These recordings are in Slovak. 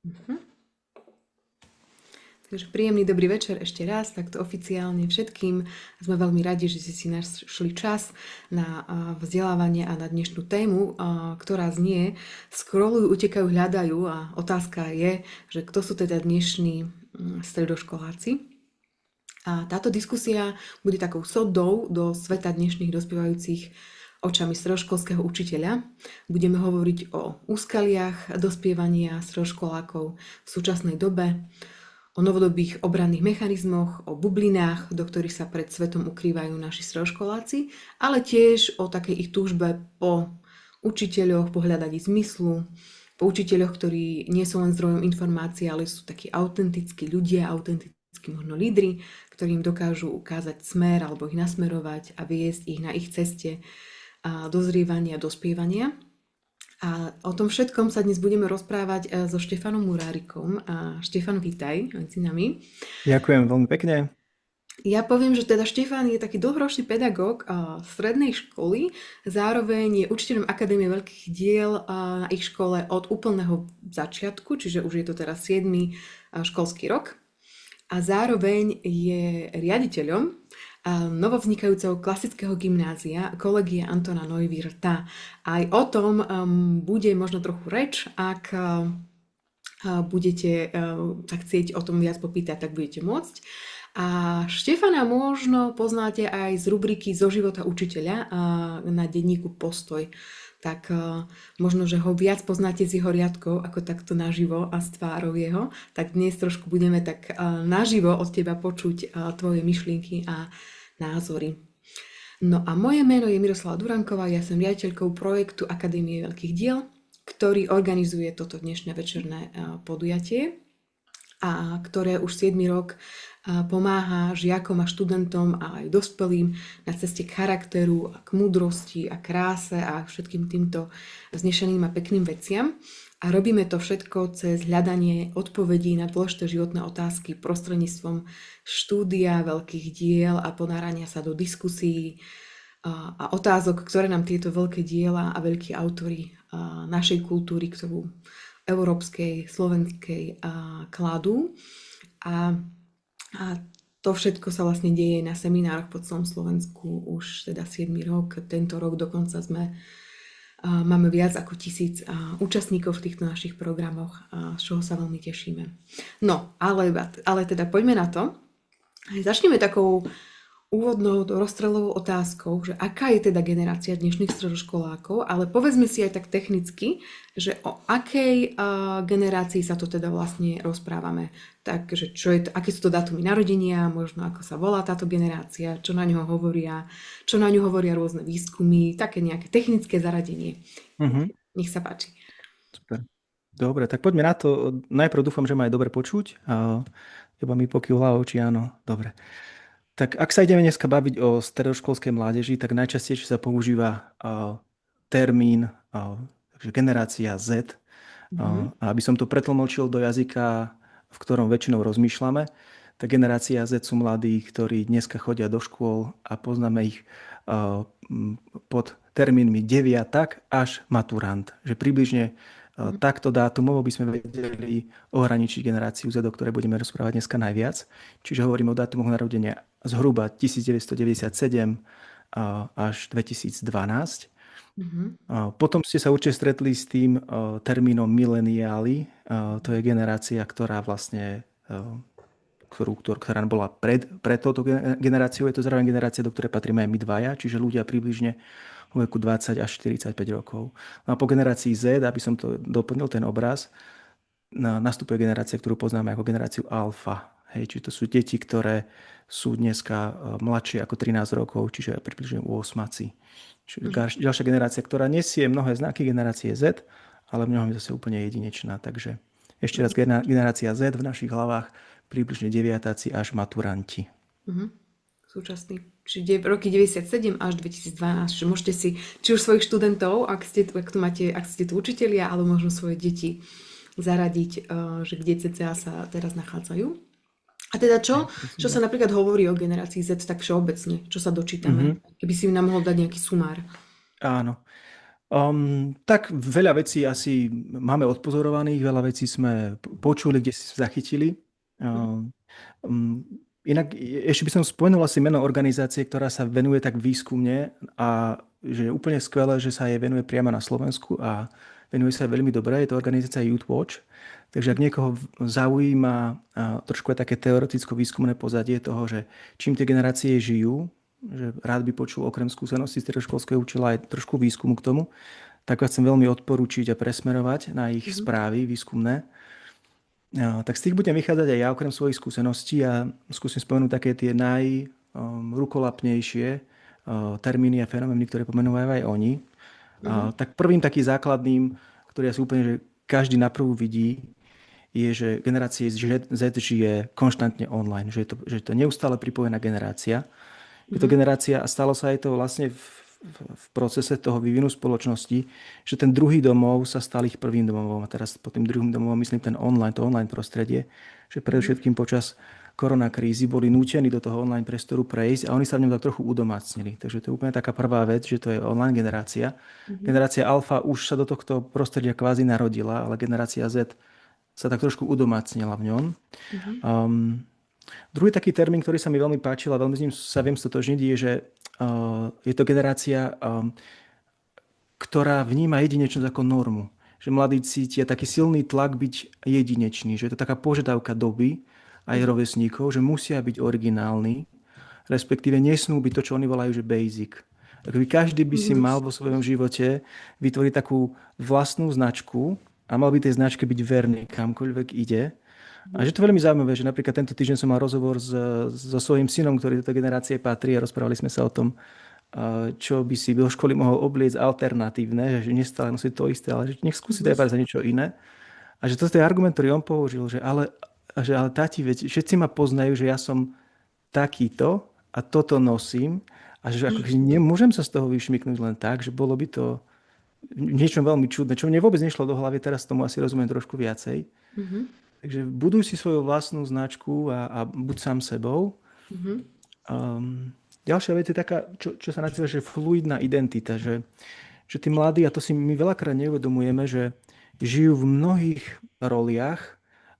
Mhm. Takže príjemný dobrý večer ešte raz, takto oficiálne všetkým. Sme veľmi radi, že ste si našli čas na vzdelávanie a na dnešnú tému, ktorá znie Scrollujú, utekajú, hľadajú a otázka je, že kto sú teda dnešní stredoškoláci. A táto diskusia bude takou sondou do sveta dnešných dospievajúcich očami stredoškolského učiteľa. Budeme hovoriť o úskaliach dospievania stredoškolákov v súčasnej dobe, o novodobých obranných mechanizmoch, o bublinách, do ktorých sa pred svetom ukrývajú naši stredoškoláci, ale tiež o takej ich túžbe po učiteľoch, po hľadaní zmyslu, po učiteľoch, ktorí nie sú len zdrojom informácií, ale sú takí autentickí ľudia, autentickí možno lídri, ktorí im dokážu ukázať smer alebo ich nasmerovať a viesť ich na ich ceste dozrievania a dospievania. A o tom všetkom sa dnes budeme rozprávať so Štefanom Murárikom. Štefan, vítaj medzi nami. Ďakujem veľmi pekne. Ja poviem, že teda Štefan je taký dlhoročný pedagóg strednej školy, zároveň je učiteľom Akadémie veľkých diel na ich škole od úplného začiatku, čiže už je to teraz 7. školský rok. A zároveň je riaditeľom novovznikajúceho klasického gymnázia Kolegia Antona Neuwirtha. Aj o tom bude možno trochu reč, ak budete sa chcieť o tom viac popýtať, tak budete môcť. A Štefana možno poznáte aj z rubriky Zo života učiteľa na denníku Postoj. Tak možno, že ho viac poznáte z jeho riadkov ako takto naživo a z tvárov jeho. Tak dnes trošku budeme tak naživo od teba počuť tvoje myšlienky a názory. No a moje meno je Miroslava Duranková, ja som riaditeľkou projektu Akadémie veľkých diel, ktorý organizuje toto dnešné večerné podujatie a ktoré už 7. rok pomáha žiakom a študentom a aj dospelým na ceste k charakteru, k múdrosti a kráse a všetkým týmto vznešeným a pekným veciam. A robíme to všetko cez hľadanie odpovedí na dôležité životné otázky prostredníctvom štúdia veľkých diel a ponárania sa do diskusí a otázok, ktoré nám tieto veľké diela a veľkí autori našej kultúry, ktorú európskej, slovenskej kladú. A to všetko sa vlastne deje na seminároch po celom Slovensku už teda 7. rok. Tento rok dokonca máme viac ako 1000 účastníkov v týchto našich programoch, z čoho sa veľmi tešíme. No, ale teda poďme na to. Začneme takou úvodnou rozstreľovou otázkou, že aká je teda generácia dnešných stredoškolákov, ale povedzme si aj tak technicky, že o akej generácii sa to teda vlastne rozprávame. Takže aké sú to dátumy narodenia, možno ako sa volá táto generácia, čo na ňu hovoria rôzne výskumy, také nejaké technické zaradenie. Nech sa páči. Super. Dobre, tak poďme na to. Najprv dúfam, že ma aj dobre počuť. Teba mi pokýv hlavou, či áno. Dobre. Tak ak sa ideme dneska baviť o stredoškolskej mládeži, tak najčastejšie sa používa termín takže generácia Z. A aby som to pretlmočil do jazyka, v ktorom väčšinou rozmýšľame, tak generácia Z sú mladí, ktorí dneska chodia do škôl a poznáme ich pod termínmi deviatak až maturant. Že približne takto dátumovo by sme vedeli ohraničiť generáciu Z, o ktorej budeme rozprávať dneska najviac. Čiže hovoríme o dátumoch narodenia zhruba 1997 až 2012. Potom ste sa určite stretli s tým termínom mileniáli. To je generácia, ktorá vlastne ktorá bola pred touto generáciou. Je to zároveň generácia, do ktorej patríme aj my dvaja, čiže ľudia približne vo veku 20 až 45 rokov. No a po generácii Z, aby som to doplnil ten obraz, nastupuje generácia, ktorú poznáme ako generáciu alfa. Čiže to sú deti, ktoré sú dneska mladšie ako 13 rokov, čiže približne 8. Čiže ďalšia generácia, ktorá nesie mnohé znaky generácie Z, ale v mnohom je zase úplne jedinečná. Takže ešte raz generácia Z v našich hlavách, približne deviatáci až maturanti. Súčasný. Čiže roky 97 až 2012. Čiže môžete si, či už svojich študentov, ak ste tu učitelia, alebo možno svoje deti zaradiť, že kde cca sa teraz nachádzajú. A teda čo sa napríklad hovorí o generácii Z tak všeobecne? Čo sa dočítame? Keby si nám mohol dať nejaký sumár. Áno. Tak veľa vecí asi máme odpozorovaných, veľa vecí sme počuli, kde si zachytili. Mhm. Um, um, Inak ešte by som spomenul asi meno organizácie, ktorá sa venuje tak výskumne a že je úplne skvelé, že sa jej venuje priamo na Slovensku a venuje sa veľmi dobre. Je to organizácia Youth Watch. Takže ak niekoho zaujíma trošku aj také teoreticko-výskumné pozadie toho, že čím tie generácie žijú, že rád by počul okrem skúseností z stredoškolského učila aj trošku výskumu k tomu, tak vás chcem veľmi odporúčiť a presmerovať na ich Mhm. správy výskumné. Tak z tých budem vychádzať aj ja okrem svojich skúseností a skúsim spomenúť také tie najrukolapnejšie termíny a fenomény, ktoré pomenúvajú aj oni. Mhm. Tak prvým takým základným, ktorý asi úplne že každý naprvu vidí, je, že generácia Z žije konštantne online, že je to neustále pripojená generácia. Je to Mhm. generácia a stalo sa aj to vlastne v procese toho vývinu spoločnosti, že ten druhý domov sa stal ich prvým domovom. A teraz pod tým druhým domovom myslím to online prostredie, že Mhm. predovšetkým počas koronakrízy boli nútení do toho online priestoru prejsť a oni sa v ňom tak trochu udomácnili. Takže to je úplne taká prvá vec, že to je online generácia. Mhm. Generácia Alfa už sa do tohto prostredia kvázi narodila, ale generácia Z sa tak trošku udomácnila v ňom. Mhm. Um, Druhý taký termín, ktorý sa mi veľmi páčil a veľmi s ním sa viem stotožniť, je, že je to generácia, ktorá vníma jedinečnosť ako normu. Že mladí cítia taký silný tlak byť jedinečný, že je to taká požiadavka doby aj Mhm. rovesníkov, že musia byť originálni, respektíve nesmú byť to, čo oni volajú, že basic. Akoby každý by si Mhm. mal vo svojom živote vytvoriť takú vlastnú značku a mal by tej značke byť verný, kamkoľvek ide. A že to je veľmi zaujímavé, že napríklad tento týždeň som mal rozhovor so svojím synom, ktorý do tej generácie patrí a rozprávali sme sa o tom, čo by si do školy mohol obliecť alternatívne, že nestále nosí to isté, ale že nech skúsi Mhm. dať za niečo iné. A že toto je argument, ktorý on použil, že ale tati, veď všetci ma poznajú, že ja som takýto a toto nosím a že ako, že nemôžem sa z toho vyšmyknúť len tak, že bolo by to niečo veľmi čudné, čo mne vôbec nešlo do hlavy, teraz tomu asi rozumiem trošku viacej. Mhm. Takže buduj si svoju vlastnú značku a buď sám sebou. Mhm. Ďalšia vec je taká, čo sa nazýva, že fluidná identita, že tí mladí, a to si my veľakrát neuvedomujeme, že žijú v mnohých roliach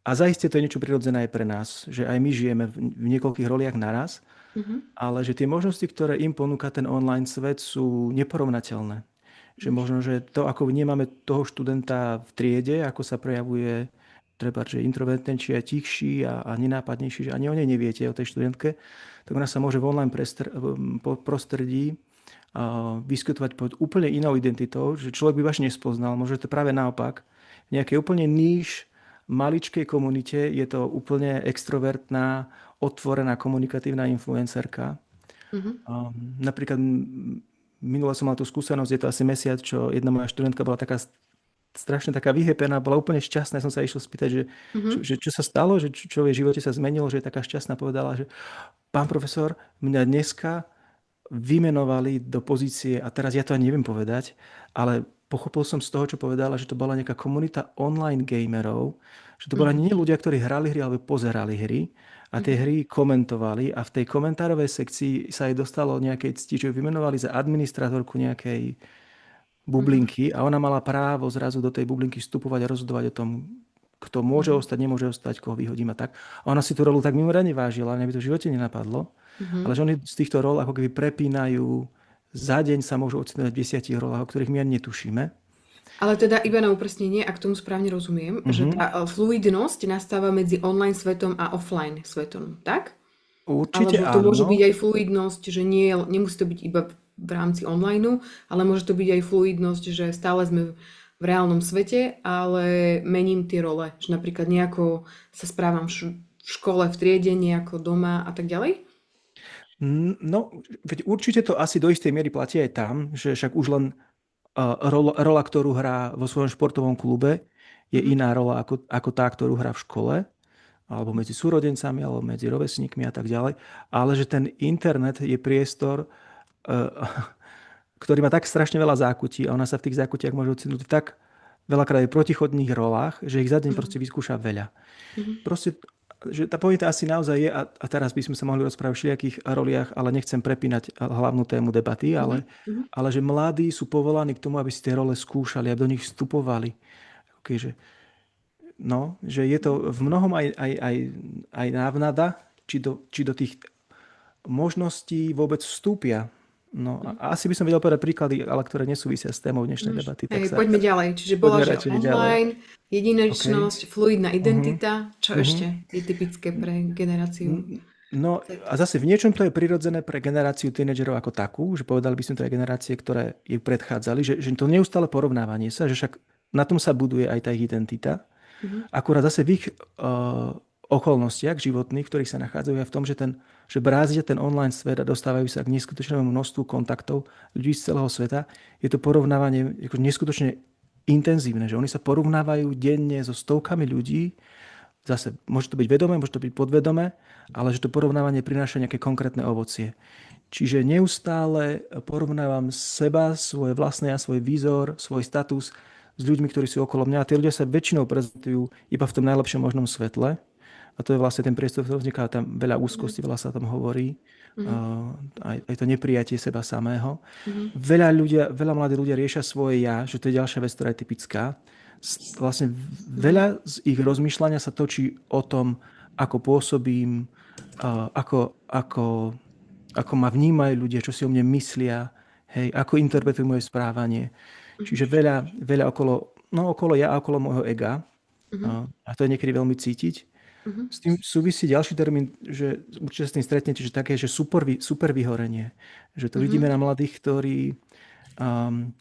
a zaiste to je niečo prirodzené aj pre nás, že aj my žijeme v niekoľkých roliach naraz, Mhm. ale že tie možnosti, ktoré im ponúka ten online svet, sú neporovnateľné. Že možno, že to, ako vnímame toho študenta v triede, ako sa prejavuje treba, že introvertnejší a tichší a nenápadnejší, že ani o nej neviete, o tej študentke, tak ona sa môže v online prostredí vyskytovať pod úplne inou identitou, že človek by vás nespoznal. Možno to práve naopak. V nejakej úplne níž, maličkej komunite je to úplne extrovertná, otvorená, komunikatívna influencerka. Mhm. Napríklad minule som mal tú skúsenosť, je to asi mesiac, čo jedna moja študentka bola taká strašne taká vyhepená, bola úplne šťastná. Ja som sa išiel spýtať, Mhm. že čo sa stalo, že čo v jej živote sa zmenilo, že je taká šťastná. Povedala, že pán profesor, mňa dneska vymenovali do pozície, a teraz ja to ani neviem povedať, ale pochopil som z toho, čo povedala, že to bola nejaká komunita online gamerov, že to bola Mhm. nie ľudia, ktorí hrali hry, alebo pozerali hry a tie Mhm. hry komentovali a v tej komentárovej sekcii sa jej dostalo nejakej cti, že ju vymenovali za administratorku nejakej Mhm. bublinky a ona mala právo zrazu do tej bublinky vstupovať a rozhodovať o tom, kto môže Mhm. ostať, nemôže ostať, koho vyhodím a tak. A ona si tú rolu tak mimoriadne vážila, mňa by to v živote nenapadlo, ale Mhm. že oni z týchto rol ako keby prepínajú, za deň sa môžu ocitnúť v 10 rolách, o ktorých my ani netušíme. Ale teda iba na upresnenie, ak tomu správne rozumiem, že Mhm. tá fluidnosť nastáva medzi online svetom a offline svetom, tak? Určite Alebo to môže byť áno. aj fluidnosť, že nie, nemusí to byť iba v rámci online, ale môže to byť aj fluidnosť, že stále sme v reálnom svete, ale mením tie role. Že napríklad nejako sa správam v škole, v triede, nejako doma a tak ďalej. No, veď určite to asi do istej miery platí aj tam, že však už len rola, ktorú hrá vo svojom športovom klube, je Mhm. iná rola ako tá, ktorú hrá v škole, alebo medzi súrodencami, alebo medzi rovesníkmi a tak ďalej. Ale že ten internet je priestor, eh, ktorý má tak strašne veľa zákutí a ona sa v tých zákutiach môže ocitnúť tak veľakrát aj v protichodných rolách, že ich za deň proste Mhm. vyskúša veľa. Mhm. Proste že tá pointa asi naozaj je, a teraz by sme sa mohli rozprávať v všelijakých roliach, ale nechcem prepínať hlavnú tému debaty, Mhm, mhm, ale že mladí sú povolaní k tomu, aby si tie role skúšali, aby do nich vstupovali. Okay, že je to v mnohom aj návnada, či do tých možností vôbec vstúpia. No mhm. a asi by som vedel povedať príklady, ale ktoré nesúvisia s témou dnešnej debaty, tak Hej, sa poďme ďalej. Čiže bola, poďme že radšej ďalej. online, OK. jedinečnosť, fluidná Mhm, identita. Čo mhm. ešte je typické pre generáciu No Z? a zase v niečom to je prirodzené pre generáciu tínedžerov ako takú, že povedali by sme to aj generácie, ktoré jej predchádzali, že to neustále porovnávanie sa, že však na tom sa buduje aj tá ich identita. Mhm, Akurát zase v ich okolnostiach životných, v ktorých sa nachádzajú, je v tom, že brázdia ten online svet a dostávajú sa k neskutočnému množstvu kontaktov ľudí z celého sveta. Je to porovnávanie akože neskutočne intenzívne, že oni sa porovnávajú denne so stovkami ľudí. Zase môže to byť vedomé, môže to byť podvedomé, ale že to porovnávanie prináša nejaké konkrétne ovocie. Čiže neustále porovnávam seba, svoje vlastné a svoj výzor, svoj status s ľuďmi, ktorí sú okolo mňa. A tí ľudia sa väčšinou prezentujú iba v tom najlepšom možnom svetle. A to je vlastne ten priestor, ktorý vzniká tam veľa mhm, úzkosti, veľa sa tam hovorí. mhm, Aj to neprijatie seba samého. mhm, Veľa mladí ľudia riešia svoje ja, že to je ďalšia vec, ktorá je typická. Vlastne mhm, veľa z ich rozmýšľania sa točí o tom, ako pôsobím, ako ma vnímajú ľudia, čo si o mne myslia, hej, ako interpretujú moje správanie. mhm, Čiže veľa okolo ja a okolo môjho ega. mhm, A to je niekedy veľmi cítiť. mhm, S tým súvisí ďalší termín, že určite s tým stretnete, že také, že super vyhorenie. Že to mhm, vidíme na mladých, um,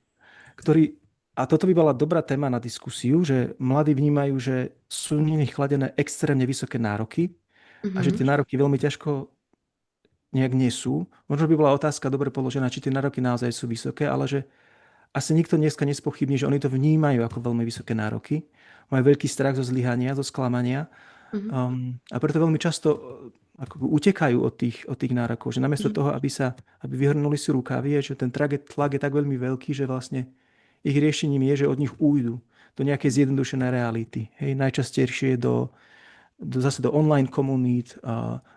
ktorí, a toto by bola dobrá téma na diskusiu, že mladí vnímajú, že sú na nich kladené extrémne vysoké nároky a že mhm, tie nároky veľmi ťažko nejak nie sú. Možno by bola otázka dobre položená, či tie nároky naozaj sú vysoké, ale že asi nikto dneska nespochybní, že oni to vnímajú ako veľmi vysoké nároky. Majú veľký strach zo zlyhania, zo sklamania. mhm, A preto veľmi často ako utekajú od tých nárokov. Že namiesto mhm, toho, aby vyhrnuli si rukávy, je, že ten tlak je tak veľmi veľký, že vlastne ich riešením je, že od nich újdu do nejakej zjednodušenej reality. Hej, najčastejšie zase do online komunít,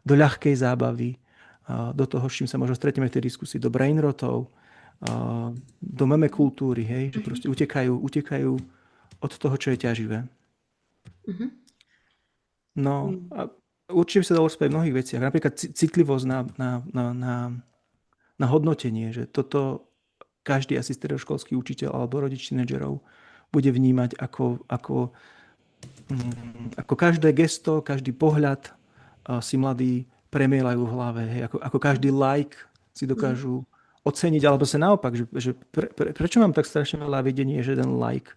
do ľahkej zábavy, do toho, s čím sa možno stretneme v tej diskusii, do brainrotov, do meme kultúry, hej, že proste utekajú od toho, čo je ťaživé. mhm, No mhm, a určite by sa dalo spať v mnohých veciach. Napríklad citlivosť na hodnotenie, že toto každý asi stredoškolský učiteľ alebo rodič tínedžerov bude vnímať ako každé gesto, každý pohľad si mladí premielajú v hlave. Hej, ako každý like si mhm, dokážu oceniť, alebo sa naopak, že prečo mám tak strašne veľa videnie, že jeden like?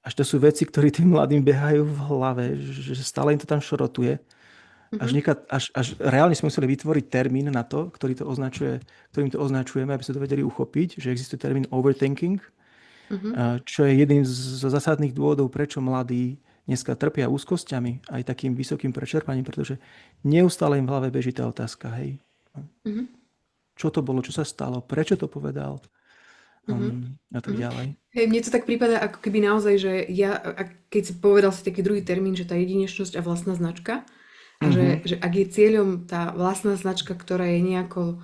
Až to sú veci, ktoré tým mladým behajú v hlave, že stále im to tam šrotuje. mhm, Až reálne sme museli vytvoriť termín na to, ktorým to označujeme, aby sa to vedeli uchopiť, že existuje termín overthinking, mhm, čo je jedným zo zásadných dôvodov, prečo mladí dneska trpia úzkosťami, aj takým vysokým prečerpaním, pretože neustále im v hlave beží tá otázka, hej, mhm, čo to bolo, čo sa stalo, prečo to povedal, mhm, a tak mhm. ďalej. Hej, mne to tak prípada, ako keby naozaj, že keď si povedal si taký druhý termín, že tá jedinečnosť a vlastná značka, a Mhm. že ak je cieľom tá vlastná značka, ktorá je nejako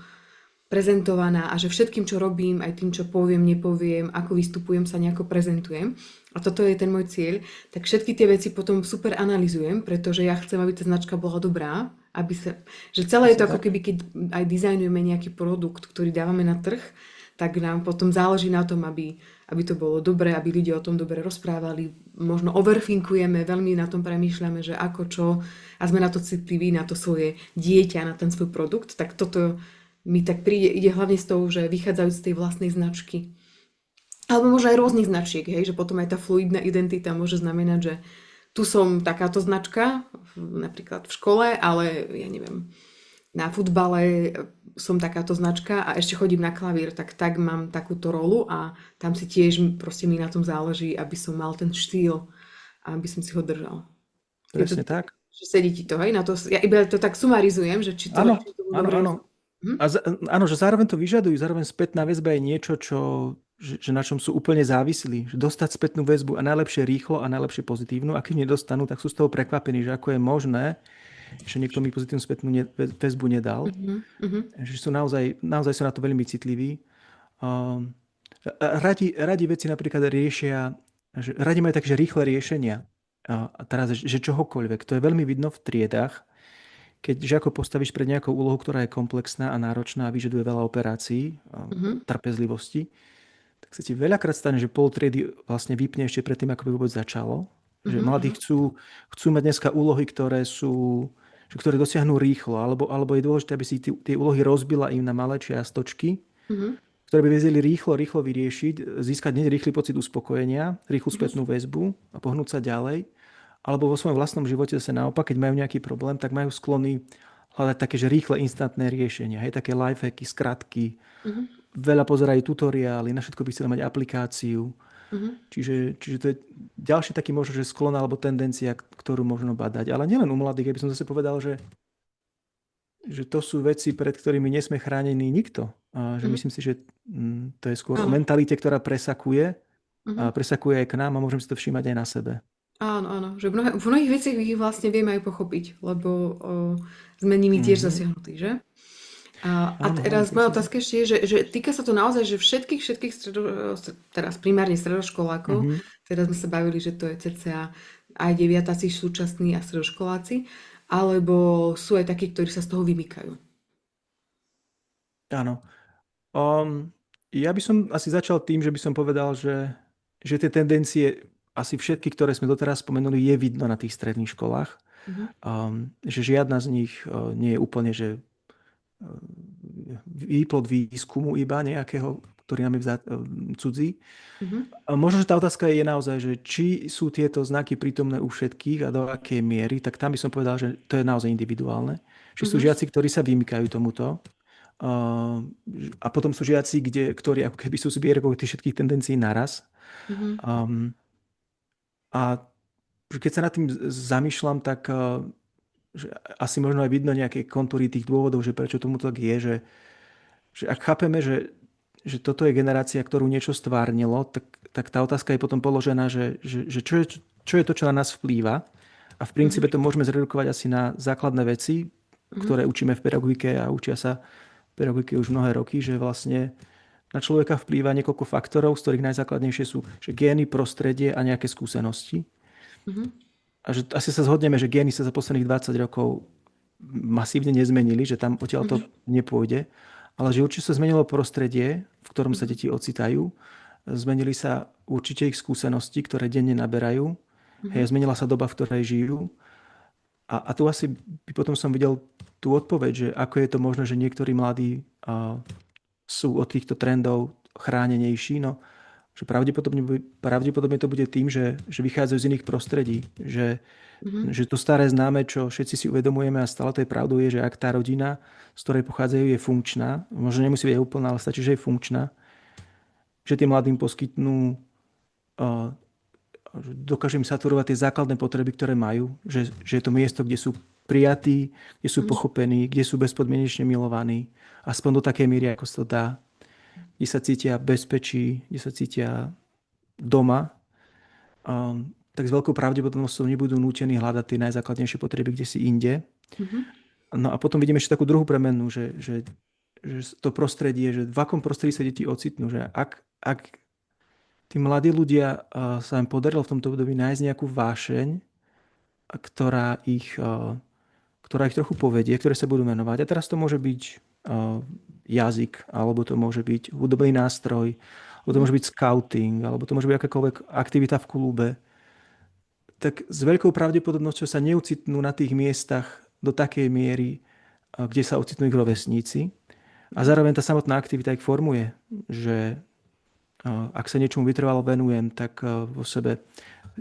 prezentovaná a že všetkým, čo robím, aj tým, čo poviem, nepoviem, ako vystupujem, sa nejako prezentujem, a toto je ten môj cieľ, tak všetky tie veci potom super analyzujem, pretože ja chcem, aby tá značka bola dobrá, že celé je Presne to ako tak. keby, keď aj dizajnujeme nejaký produkt, ktorý dávame na trh, tak nám potom záleží na tom, aby to bolo dobré, aby ľudia o tom dobre rozprávali. Možno overthinkujeme, veľmi na tom premýšľame, že ako čo, a sme na to citliví, na to svoje dieťa, na ten svoj produkt, tak toto mi tak príde, ide hlavne z toho, že vychádzajú z tej vlastnej značky. Alebo možno aj rôznych značiek, hej, že potom aj tá fluidná identita môže znamenať, že tu som takáto značka, napríklad v škole, ale ja neviem, na futbale som takáto značka a ešte chodím na klavír, tak mám takúto rolu a tam si tiež proste mi na tom záleží, aby som mal ten štýl a aby som si ho držal. Je to, Presne tak. že sedí ti to, hej? Na to, ja iba to tak sumarizujem, že Áno, či to áno, dobre áno. rozumiem. Mhm, Áno, že zároveň to vyžadujú, zároveň spätná väzba je niečo, že na čom sú úplne závislí. Že dostať spätnú väzbu a najlepšie rýchlo a najlepšie pozitívnu. A keď nedostanú, tak sú z toho prekvapení, že ako je možné, ešte niekto mi pozitívnu spätnú väzbu nedal. Mhm, mhm, Že sú naozaj sú na to veľmi citliví. Um, radi veci napríklad riešia, že radi majú také, že rýchle riešenia. A teraz, že čohokoľvek. To je veľmi vidno v triedách, keď žiako postavíš pred nejakou úlohu, ktorá je komplexná a náročná a vyžaduje veľa operácií, mhm, trpezlivosti, tak sa ti veľakrát stane, že pol triedy vlastne vypne ešte predtým, ako by vôbec začalo. Že mhm, mladí mhm, chcú mať dneska úlohy, ktoré dosiahnu rýchlo, alebo je dôležité, aby si tie úlohy rozbila im na malé čiastočky, mhm, ktoré by vedeli rýchlo vyriešiť, získať rýchly pocit uspokojenia, rýchlu spätnú väzbu a pohnúť sa ďalej. Alebo vo svojom vlastnom živote zase naopak, keď majú nejaký problém, tak majú sklony hľadať také, že rýchle, instantné riešenia. Hej, také lifehacky, skratky, mhm, veľa pozerajú tutoriály, na všetko by chceli mať aplikáciu. mhm. Čiže to je ďalší taký možno, že sklon alebo tendencia, ktorú možno badať. Ale nielen u mladých, ja by som zase povedal, že to sú veci, pred ktorými nesme chránený nikto. A že Mhm. myslím si, že to je skôr o Áno. mentalite, ktorá presakuje Mhm. a presakuje aj k nám a môžem si to všímať aj na sebe. Áno, áno. Že v mnohých veciach ich vlastne vieme aj pochopiť, lebo sme nimi tiež Mhm. zasiahnutí, že? A Áno, áno, teraz moja presne tak. otázka ešte je, že týka sa to naozaj, že všetkých teraz primárne stredoškolákov, Mhm. teraz sme sa bavili, že to je cca aj deviatáci súčasní a stredoškoláci, alebo sú aj takí, ktorí sa z toho vymykajú. Áno. Um, ja by som asi začal tým, že by som povedal, že tie tendencie, asi všetky, ktoré sme doteraz spomenuli, je vidno na tých stredných školách. Mhm, Že žiadna z nich nie je úplne, že výplod výskumu iba nejakého, ktorý nám je cudzí. mhm, A možno, že tá otázka je naozaj, že či sú tieto znaky prítomné u všetkých a do akej miery, tak tam by som povedal, že to je naozaj individuálne. Že sú mhm, žiaci, ktorí sa vymykajú tomuto. A potom sú žiaci, ktorí ako keby sú zbierkou tých všetkých tendencií naraz. mhm, Um, a keď sa nad tým zamýšľam, tak že asi možno aj vidno nejaké kontúry tých dôvodov, že prečo tomu tak je, že ak chápeme, že toto je generácia, ktorú niečo stvárnilo, tak tá otázka je potom položená, že čo je to, čo na nás vplýva. A v mhm, princípe to môžeme zredukovať asi na základné veci, mhm, ktoré učíme v pedagogike a učia sa v pedagogike už mnohé roky, že vlastne na človeka vplýva niekoľko faktorov, z ktorých najzákladnejšie sú že gény, prostredie a nejaké skúsenosti. mhm, A že asi sa zhodneme, že gény sa za posledných 20 rokov masívne nezmenili, že tam odtiaľ to mhm, nepôjde, ale že určite sa zmenilo prostredie, v ktorom sa mhm, deti ocitajú. Zmenili sa určite ich skúsenosti, ktoré denne naberajú. mhm, Hej, zmenila sa doba, v ktorej žijú. A tu asi by potom som videl tú odpoveď, že ako je to možné, že niektorí mladí sú od týchto trendov chránenejší. No, že pravdepodobne to bude tým, že vychádzajú z iných prostredí. mhm, Že to staré známe, čo všetci si uvedomujeme a stále to je pravdou, je, že ak tá rodina, z ktorej pochádzajú, je funkčná, možno nemusí byť úplná, ale stačí, že je funkčná, že tým mladým poskytnú, uh, dokážu im saturovať tie základné potreby, ktoré majú, že je to miesto, kde sú prijatí, kde sú mhm, pochopení, kde sú bezpodmienečne milovaní, aspoň do takej míry, ako sa to dá, kde sa cítia bezpečí, kde sa cítia doma, tak s veľkou pravdepodobnosťou nebudú nútení hľadať tie najzákladnejšie potreby kde si inde. mhm, No a potom vidíme ešte takú druhú premenu, že to prostredie, že v akom prostredí sa deti ocitnú, že ak tí mladí ľudia sa im podarilo v tomto období nájsť nejakú vášeň, ktorá ich, ktorá ich trochu povedie, ktoré sa budú menovať. A teraz to môže byť jazyk, alebo to môže byť hudobný nástroj, alebo to mhm, môže byť scouting, alebo to môže byť akákoľvek aktivita v klube, tak s veľkou pravdepodobnosťou sa neucitnú na tých miestach do takej miery, kde sa ocitnú ich rovesníci. A mhm, zároveň tá samotná aktivita ich formuje, že ak sa niečomu vytrvalo venujem, tak vo sebe,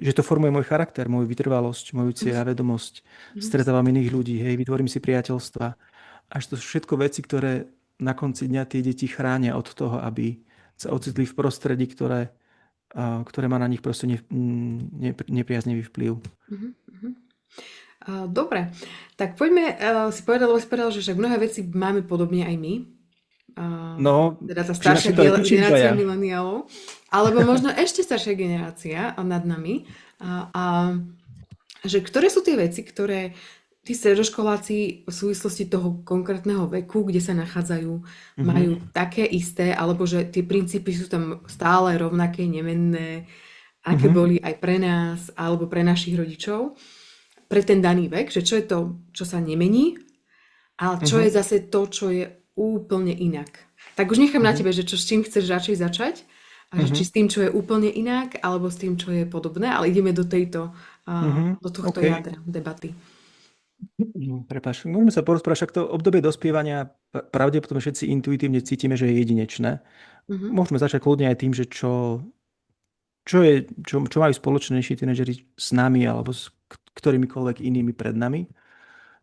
že to formuje môj charakter, moju vytrvalosť, moju cieľavedomosť, mhm, stretávam iných ľudí, hej, vytvorím si priateľstva. Až to sú všetko veci, ktoré na konci dňa tie deti chránia od toho, aby sa ocitli v prostredí, ktoré má na nich proste nepriaznivý vplyv. mhm, mhm. Dobre, tak poďme si povedať, lebo si povedal, že však mnohé veci máme podobne aj my. No, Teda tá či staršia naši to netučím generácia dvaja. mileniálov, alebo možno ešte staršia generácia nad nami. A že ktoré sú tie veci, ktoré tí stredoškoláci v súvislosti toho konkrétneho veku, kde sa nachádzajú, Mhm, majú také isté, alebo že tie princípy sú tam stále rovnaké, nemenné, aké mhm, boli aj pre nás, alebo pre našich rodičov, pre ten daný vek, že čo je to, čo sa nemení, ale čo mhm, je zase to, čo je úplne inak. Tak už nechám na mhm, tebe, že čo s čím chceš radšej začať, a že či mhm, s tým, čo je úplne inak, alebo s tým, čo je podobné, ale ideme mhm. do tohto OK. jadra debaty. Prepáč, môžeme sa porozprávať, však to obdobie dospievania pravdepodobne všetci intuitívne cítime, že je jedinečné. Mhm, Môžeme začať kľudne aj tým, že čo majú spoločnejší tínedžeri s nami alebo s ktorýmikoľvek inými pred nami.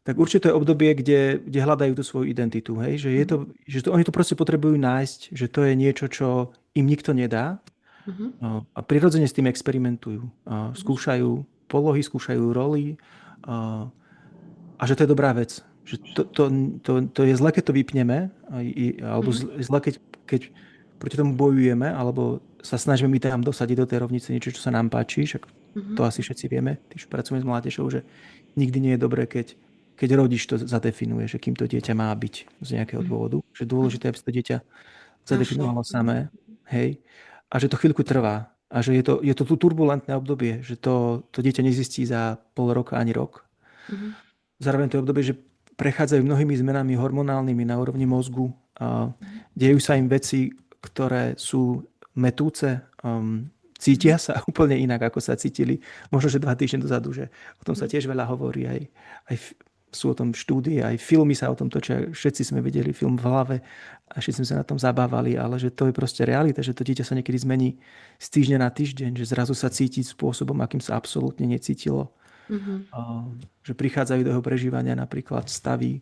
Tak určite to je obdobie, kde hľadajú tú svoju identitu. Hej? mhm, Oni to proste potrebujú nájsť, že to je niečo, čo im nikto nedá. mhm, A prirodzene s tým experimentujú. mhm, Skúšajú polohy, skúšajú roly. A že to je dobrá vec. Že to je zle, keď to vypneme, alebo mhm, zle, keď proti tomu bojujeme, alebo sa snažíme my tam dosadiť do tej rovnice niečo, čo sa nám páči. Však to mhm, asi všetci vieme, tí, čo pracujeme s mládežou, že nikdy nie je dobré, keď rodič to zadefinuje, že kým to dieťa má byť z nejakého mhm, dôvodu. Že mhm. dôležité, aby si to dieťa Našlo. zadefinovalo Mhm, samé. Hej. A že to chvíľku trvá. A že je to tu turbulentné obdobie, že to dieťa nezistí za pol roka ani rok. mhm, Zároveň to je obdobie, že prechádzajú mnohými zmenami hormonálnymi na úrovni mozgu. A dejú sa im veci, ktoré sú metúce, mhm, cítia sa úplne inak, ako sa cítili možno, že 2 týždne dozadu, že o tom sa mhm, tiež veľa hovorí, sú o tom štúdie, aj filmy sa o tom točia, všetci sme videli film v hlave a všetci sme sa na tom zabávali, ale že to je proste realita, že to dieťa sa niekedy zmení z týždňa na týždeň, že zrazu sa cíti spôsobom, akým sa absolútne necítilo, mhm, že prichádzajú do jeho prežívania napríklad stavy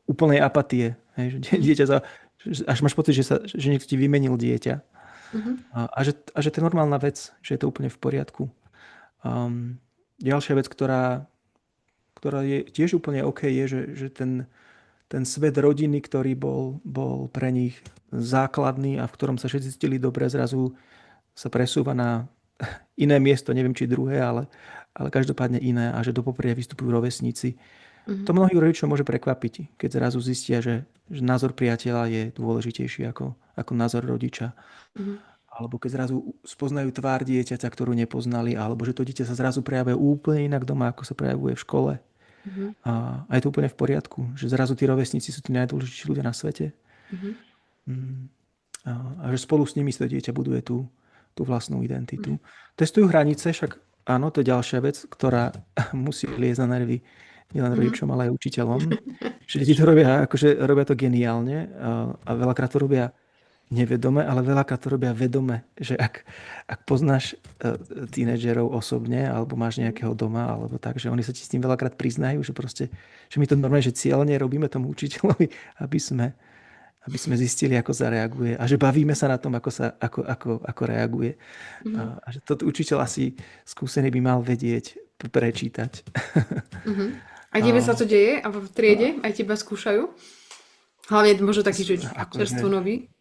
úplnej apatie. Hej, že mhm, dieťa až máš pocit, že niekto ti vymenil dieťa. mhm, A že to je normálna vec, že je to úplne v poriadku. Um, ďalšia vec, ktorá je tiež úplne OK, je, že ten svet rodiny, ktorý bol pre nich základný a v ktorom sa všetci cítili dobre, zrazu sa presúva na iné miesto, neviem či druhé, ale každopádne iné a že do popredia vystupujú rovesníci. To mhm, mnohých rodičov môže prekvapiť, keď zrazu zistia, že názor priateľa je dôležitejší ako názor rodiča. mhm, Alebo keď zrazu spoznajú tvár dieťaťa, ktorú nepoznali, alebo že to dieťa sa zrazu prejavuje úplne inak doma, ako sa prejavuje v škole. mhm, A je to úplne v poriadku, že zrazu tí rovesníci sú tí najdôležitejší ľudia na svete. mhm, Mm. A že spolu s nimi si to dieťa buduje tú vlastnú identitu. Testujú hranice, však áno, to je ďalšia vec, ktorá musí liezť na nervy nielen mhm, rodičom, ale aj učiteľom. Že deti to robia, akože robia to geniálne a veľakrát to robia nevedome, ale veľakrát to robia vedome. Že ak poznáš tínedžerov osobne, alebo máš nejakého doma, alebo tak, že oni sa ti s tým veľakrát priznajú, že proste, že my to normálne, že cieľne robíme tomu učiteľovi, aby sme zistili, ako zareaguje a že bavíme sa na tom, ako reaguje. mhm, A že toto učiteľ asi skúsený by mal vedieť prečítať. mhm. A tebe sa A, to deje? A v triede? Aj teba skúšajú? Hlavne možno taký, že akože, čerstvo nový?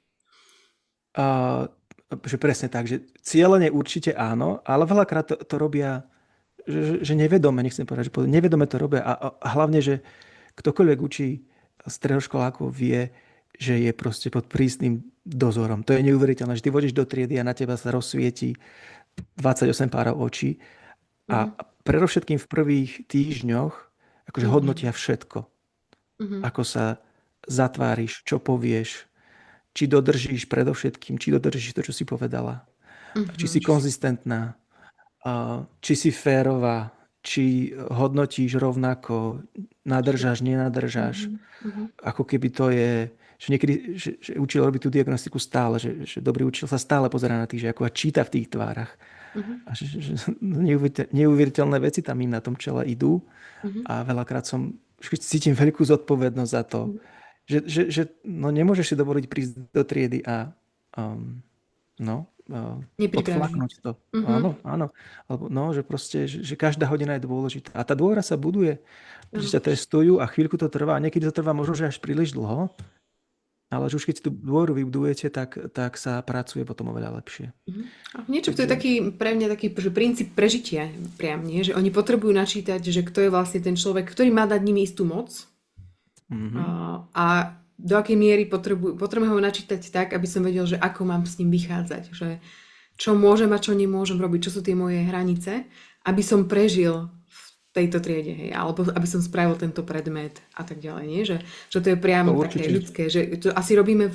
a, že presne tak, že cieľene určite áno, ale veľakrát to robia, že nevedome, nechcem povedať, že nevedome to robia a hlavne, že ktokoľvek učí stredoškolákov vie, že je proste pod prísnym dozorom. To je neuveriteľné, že ty vodíš do triedy a na teba sa rozsvieti 28 párov očí a Mhm, predovšetkým v prvých týždňoch akože mhm, hodnotia všetko. mhm, Ako sa zatváriš, čo povieš, či dodržíš predovšetkým, či dodržíš to, čo si povedala. Či si mhm, konzistentná, či si férová, či hodnotíš rovnako, nadržáš, nenadržáš. mhm, mhm, Ako keby to je, že niekedy, že učiteľ robí tú diagnostiku stále, že dobrý učiteľ sa stále pozerá na tých žiakov a číta v tých tvárach. mhm, A že neuveriteľné veci tam im na tom čele idú mhm, a veľakrát cítim veľkú zodpovednosť za to, mhm. že no nemôžeš si dovoliť prísť do triedy a um, no, Nepripravený. odflaknúť to. Mhm, Áno, áno. Alebo no, že proste, že každá hodina je dôležitá. A tá dôvera sa buduje, že áno. ťa testujú a chvíľku to trvá. A niekedy to trvá možno, že až príliš dlho. Ale že už keď si tú dôveru vybudujete, tak sa pracuje potom oveľa lepšie. Mhm. A v niečom to je Takže, taký pre mňa taký že princíp prežitia priam, nie? Že oni potrebujú načítať, že kto je vlastne ten človek, ktorý má dať nimi istú moc mhm, a do akej miery potrebujem ho načítať tak, aby som vedel, že ako mám s ním vychádzať, že čo môžem a čo nemôžem robiť, čo sú tie moje hranice, aby som prežil v tejto triede, hej, alebo aby som spravil tento predmet a tak ďalej, nie? Že to je to priam také určite. ľudské, že to asi robíme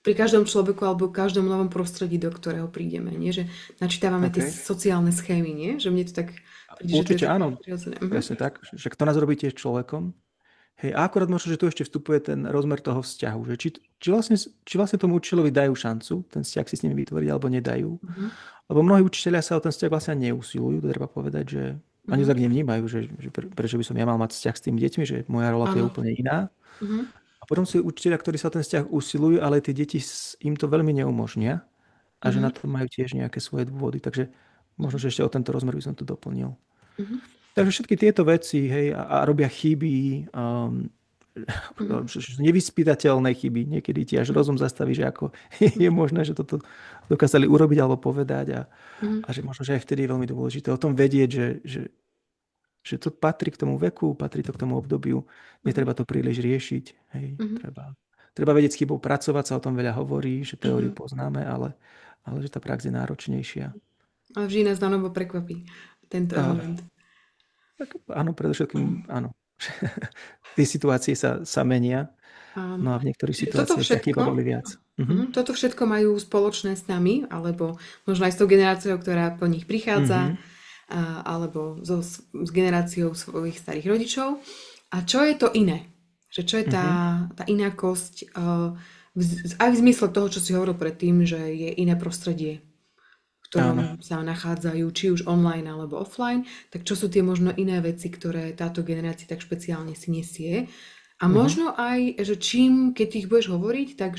pri každom človeku alebo v každom novom prostredí, do ktorého prídeme, nie? Že načítavame tie OK. sociálne schémy, nie? Že mne to tak príde, že to je Určite také áno, prirodzené. presne tak, že kto nás robí tiež človekom. Hej, a akorát možno, že tu ešte vstupuje ten rozmer toho vzťahu, že či vlastne tomu učiteľovi dajú šancu ten vzťah si s nimi vytvoriť, alebo nedajú. Mhm, Lebo mnohí učiteľia sa o ten vzťah vlastne neusilujú, to treba povedať, že ani mhm. tak nevnímajú, že prečo by som ja mal mať vzťah s tými deťmi, že moja rola tu je Áno. úplne iná. Mhm, A potom sú učiteľia, ktorí sa o ten vzťah usilujú, ale tie deti im to veľmi neumožnia a že na mhm, to majú tiež nejaké svoje dôvody. Takže možno, že ešte o tento rozmer by som to doplnil. mhm, Takže všetky tieto veci, hej, a robia chyby, mhm, že nevyspytateľné chyby. Niekedy ti až mhm, rozum zastaví, že ako je možné, že toto dokázali urobiť alebo povedať a mhm, že možno, že aj vtedy je veľmi dôležité o tom vedieť, že to patrí k tomu veku, patrí to k tomu obdobiu. mhm, Netreba to príliš riešiť. Hej, mhm, treba vedieť s chybou pracovať, sa o tom veľa hovorí, že teóriu mhm. poznáme, ale že tá prax je náročnejšia. Ale vždy nás na novo prekvapí tento A, element. tak áno, predovšetkým áno. Tie situácie sa menia, Áno. no a v niektorých Čiže toto situáciách tá chyba všetko, boli viac. Mhm. toto všetko majú spoločné s nami, alebo možno aj s tou generáciou, ktorá po nich prichádza, Mhm. alebo s generáciou svojich starých rodičov. A čo je to iné? Že čo je Mhm. tá inakosť, aj v zmysle toho, čo si hovoril predtým, že je iné prostredie, v Áno. ktorom sa nachádzajú, či už online alebo offline, tak čo sú tie možno iné veci, ktoré táto generácia tak špeciálne si nesie. A Mhm. možno aj, že čím, keď ich budeš hovoriť, tak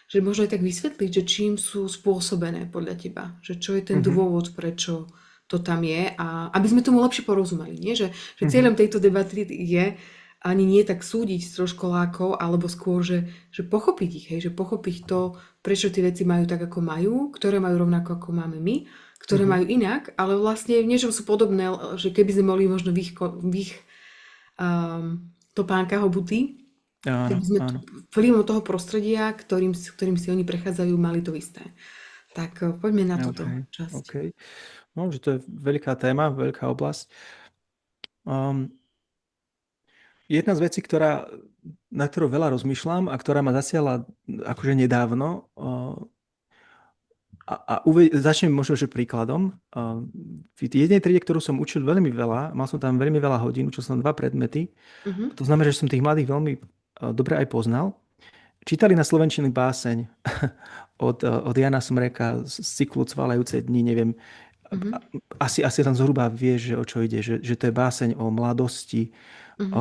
že možno aj tak vysvetliť, že čím sú spôsobené podľa teba. Že čo je ten Mhm. dôvod, prečo to tam je a aby sme tomu lepšie porozumeli. Nie? Že Mhm. cieľom tejto debaty je ani nie tak súdiť stroškolákov, alebo skôr, že pochopiť ich, hej, že pochopiť to, prečo tie veci majú tak, ako majú, ktoré majú rovnako, ako máme my, ktoré Mhm. majú inak, ale vlastne v niečom sú podobné, že keby sme boli možno v ich topánkach obutí, tak Áno, by sme áno. vplyvom toho prostredia, ktorým si oni prechádzajú, mali to isté. Tak poďme na OK, túto časť. OK. No, že to je veľká téma, veľká oblasť. Um, Jedna z vecí, na ktorú veľa rozmýšľam a ktorá ma zasiahla akože nedávno, začnem možno, že príkladom. V jednej triede, ktorú som učil veľmi veľa, mal som tam veľmi veľa hodín, učil som 2 predmety. Mhm, To znamená, že som tých mladých veľmi dobre aj poznal. Čítali na slovenčinu báseň od Jana Smreka z cyklu Cvalajúce dni, neviem, mhm, asi tam zhruba vieš, že o čo ide, že to je báseň o mladosti, mhm.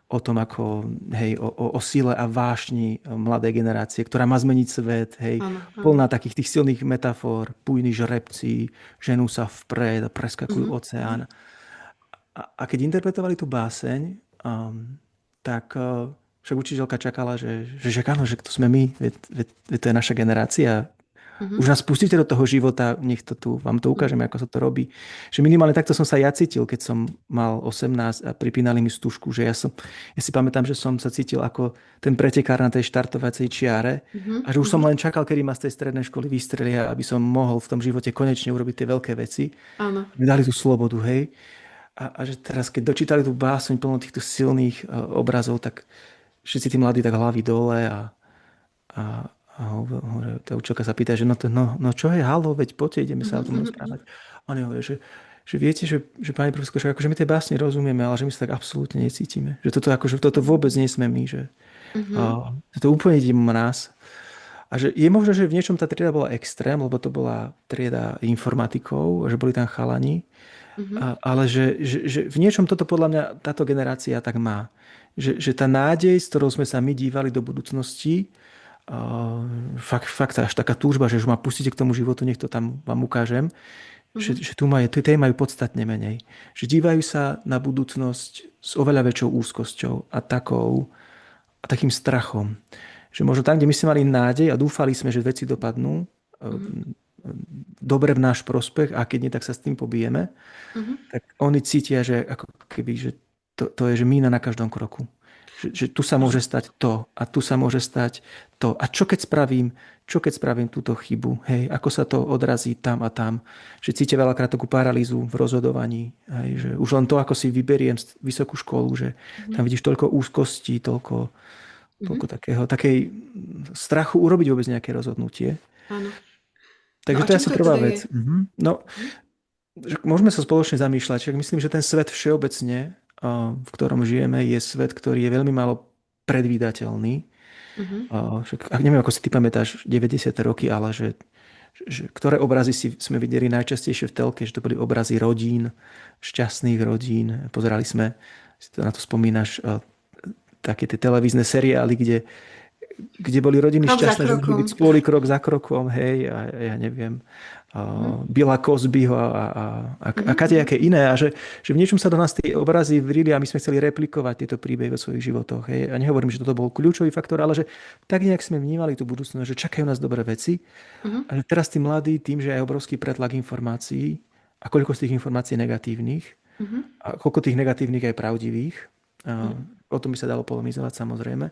o tom, ako, hej, o sile a vášni mladej generácie, ktorá má zmeniť svet, hej, Áno, áno. plná takých tých silných metafor, bujní žrebci, ženú sa vpred a preskakujú Mhm, oceán. A keď interpretovali tú báseň, tak však učiteľka čakala, že áno, že to sme my, veď to je naša generácia. mhm, Už nás pustíte do toho života, nech to tu, vám to mhm, ukážeme, ako sa to robí. Že minimálne takto som sa ja cítil, keď som mal 18 a pripínali mi stužku, že ja si pamätám, že som sa cítil ako ten pretekár na tej štartovacej čiare a mhm, že už som mhm. len čakal, kedy ma z tej strednej školy vystrelia, aby som mohol v tom živote konečne urobiť tie veľké veci. Áno. Mi dali tú slobodu, hej. A že teraz, keď dočítali tú báseň plno týchto silných obrazov, tak všetci tí mladí tak hlavy dole a, tá učiteľka sa pýta, že no čo je, halo, veď poďte, ideme Mhm, sa o tom mhm, mhm, rozprávať. A oni hovoria, že viete, že pani profesorka, akože my tie básne rozumieme, ale že my sa tak absolútne necítime. Že toto vôbec nie sme my, že mhm, to úplne ide mimo nás. A že je možné, že v niečom tá trieda bola extrém, lebo to bola trieda informatikov, že boli tam chalani, mhm, ale že v niečom toto podľa mňa táto generácia tak má. Že tá nádej, s ktorou sme sa my dívali do budúcnosti, fakt až taká túžba, že už ma pustíte k tomu životu, nech to tam vám ukážem, mhm, že tu majú podstatne menej. Že dívajú sa na budúcnosť s oveľa väčšou úzkosťou a takou, a takým strachom. Že možno tam, kde my sme mali nádej a dúfali sme, že veci dopadnú Mhm. dobre v náš prospech a keď nie, tak sa s tým pobijeme, Mhm. tak oni cítia, že ako keby, že to je, že mína na každom kroku. Že tu sa môže stať to a tu sa môže stať to. A čo keď spravím túto chybu? Hej, ako sa to odrazí tam a tam? Že cítia veľakrát takú paralýzu v rozhodovaní. Hej, že už len to, ako si vyberiem vysokú školu, že Mhm. tam vidíš toľko úzkostí, toľko Mhm. takej strachu urobiť vôbec nejaké rozhodnutie. Áno. No Takže a to je čím asi to prvá teda je? vec. No, Mhm. že môžeme sa spoločne zamýšľať. Však myslím, že ten svet všeobecne, v ktorom žijeme, je svet, ktorý je veľmi málo predvídateľný. Mhm. Však, neviem, ako si ty pamätáš 90. roky, ale že ktoré obrazy sme videli najčastejšie v telke, že to boli obrazy rodín, šťastných rodín. Pozerali sme, si to na to spomínaš, také tie televízne seriály, kde boli rodiny Krok za šťastné, že mohli byť krokom. spolu krok za krokom, hej, a ja neviem, Mhm. Billa Cosbyho a Mhm. kadejaké iné. A že v niečom sa do nás tie obrazy vrili a my sme chceli replikovať tieto príbehy vo svojich životoch. Hej. A nehovorím, že toto bol kľúčový faktor, ale že tak nejak sme vnímali tú budúcnosť, že čakajú nás dobré veci. Mhm. A že teraz tí mladí, tým, že je obrovský pretlak informácií a koľko z tých informácií je negatívnych Mhm. a koľko tých negatívnych je pravdivých, a Mhm. o tom by sa dalo polemizovať samozrejme,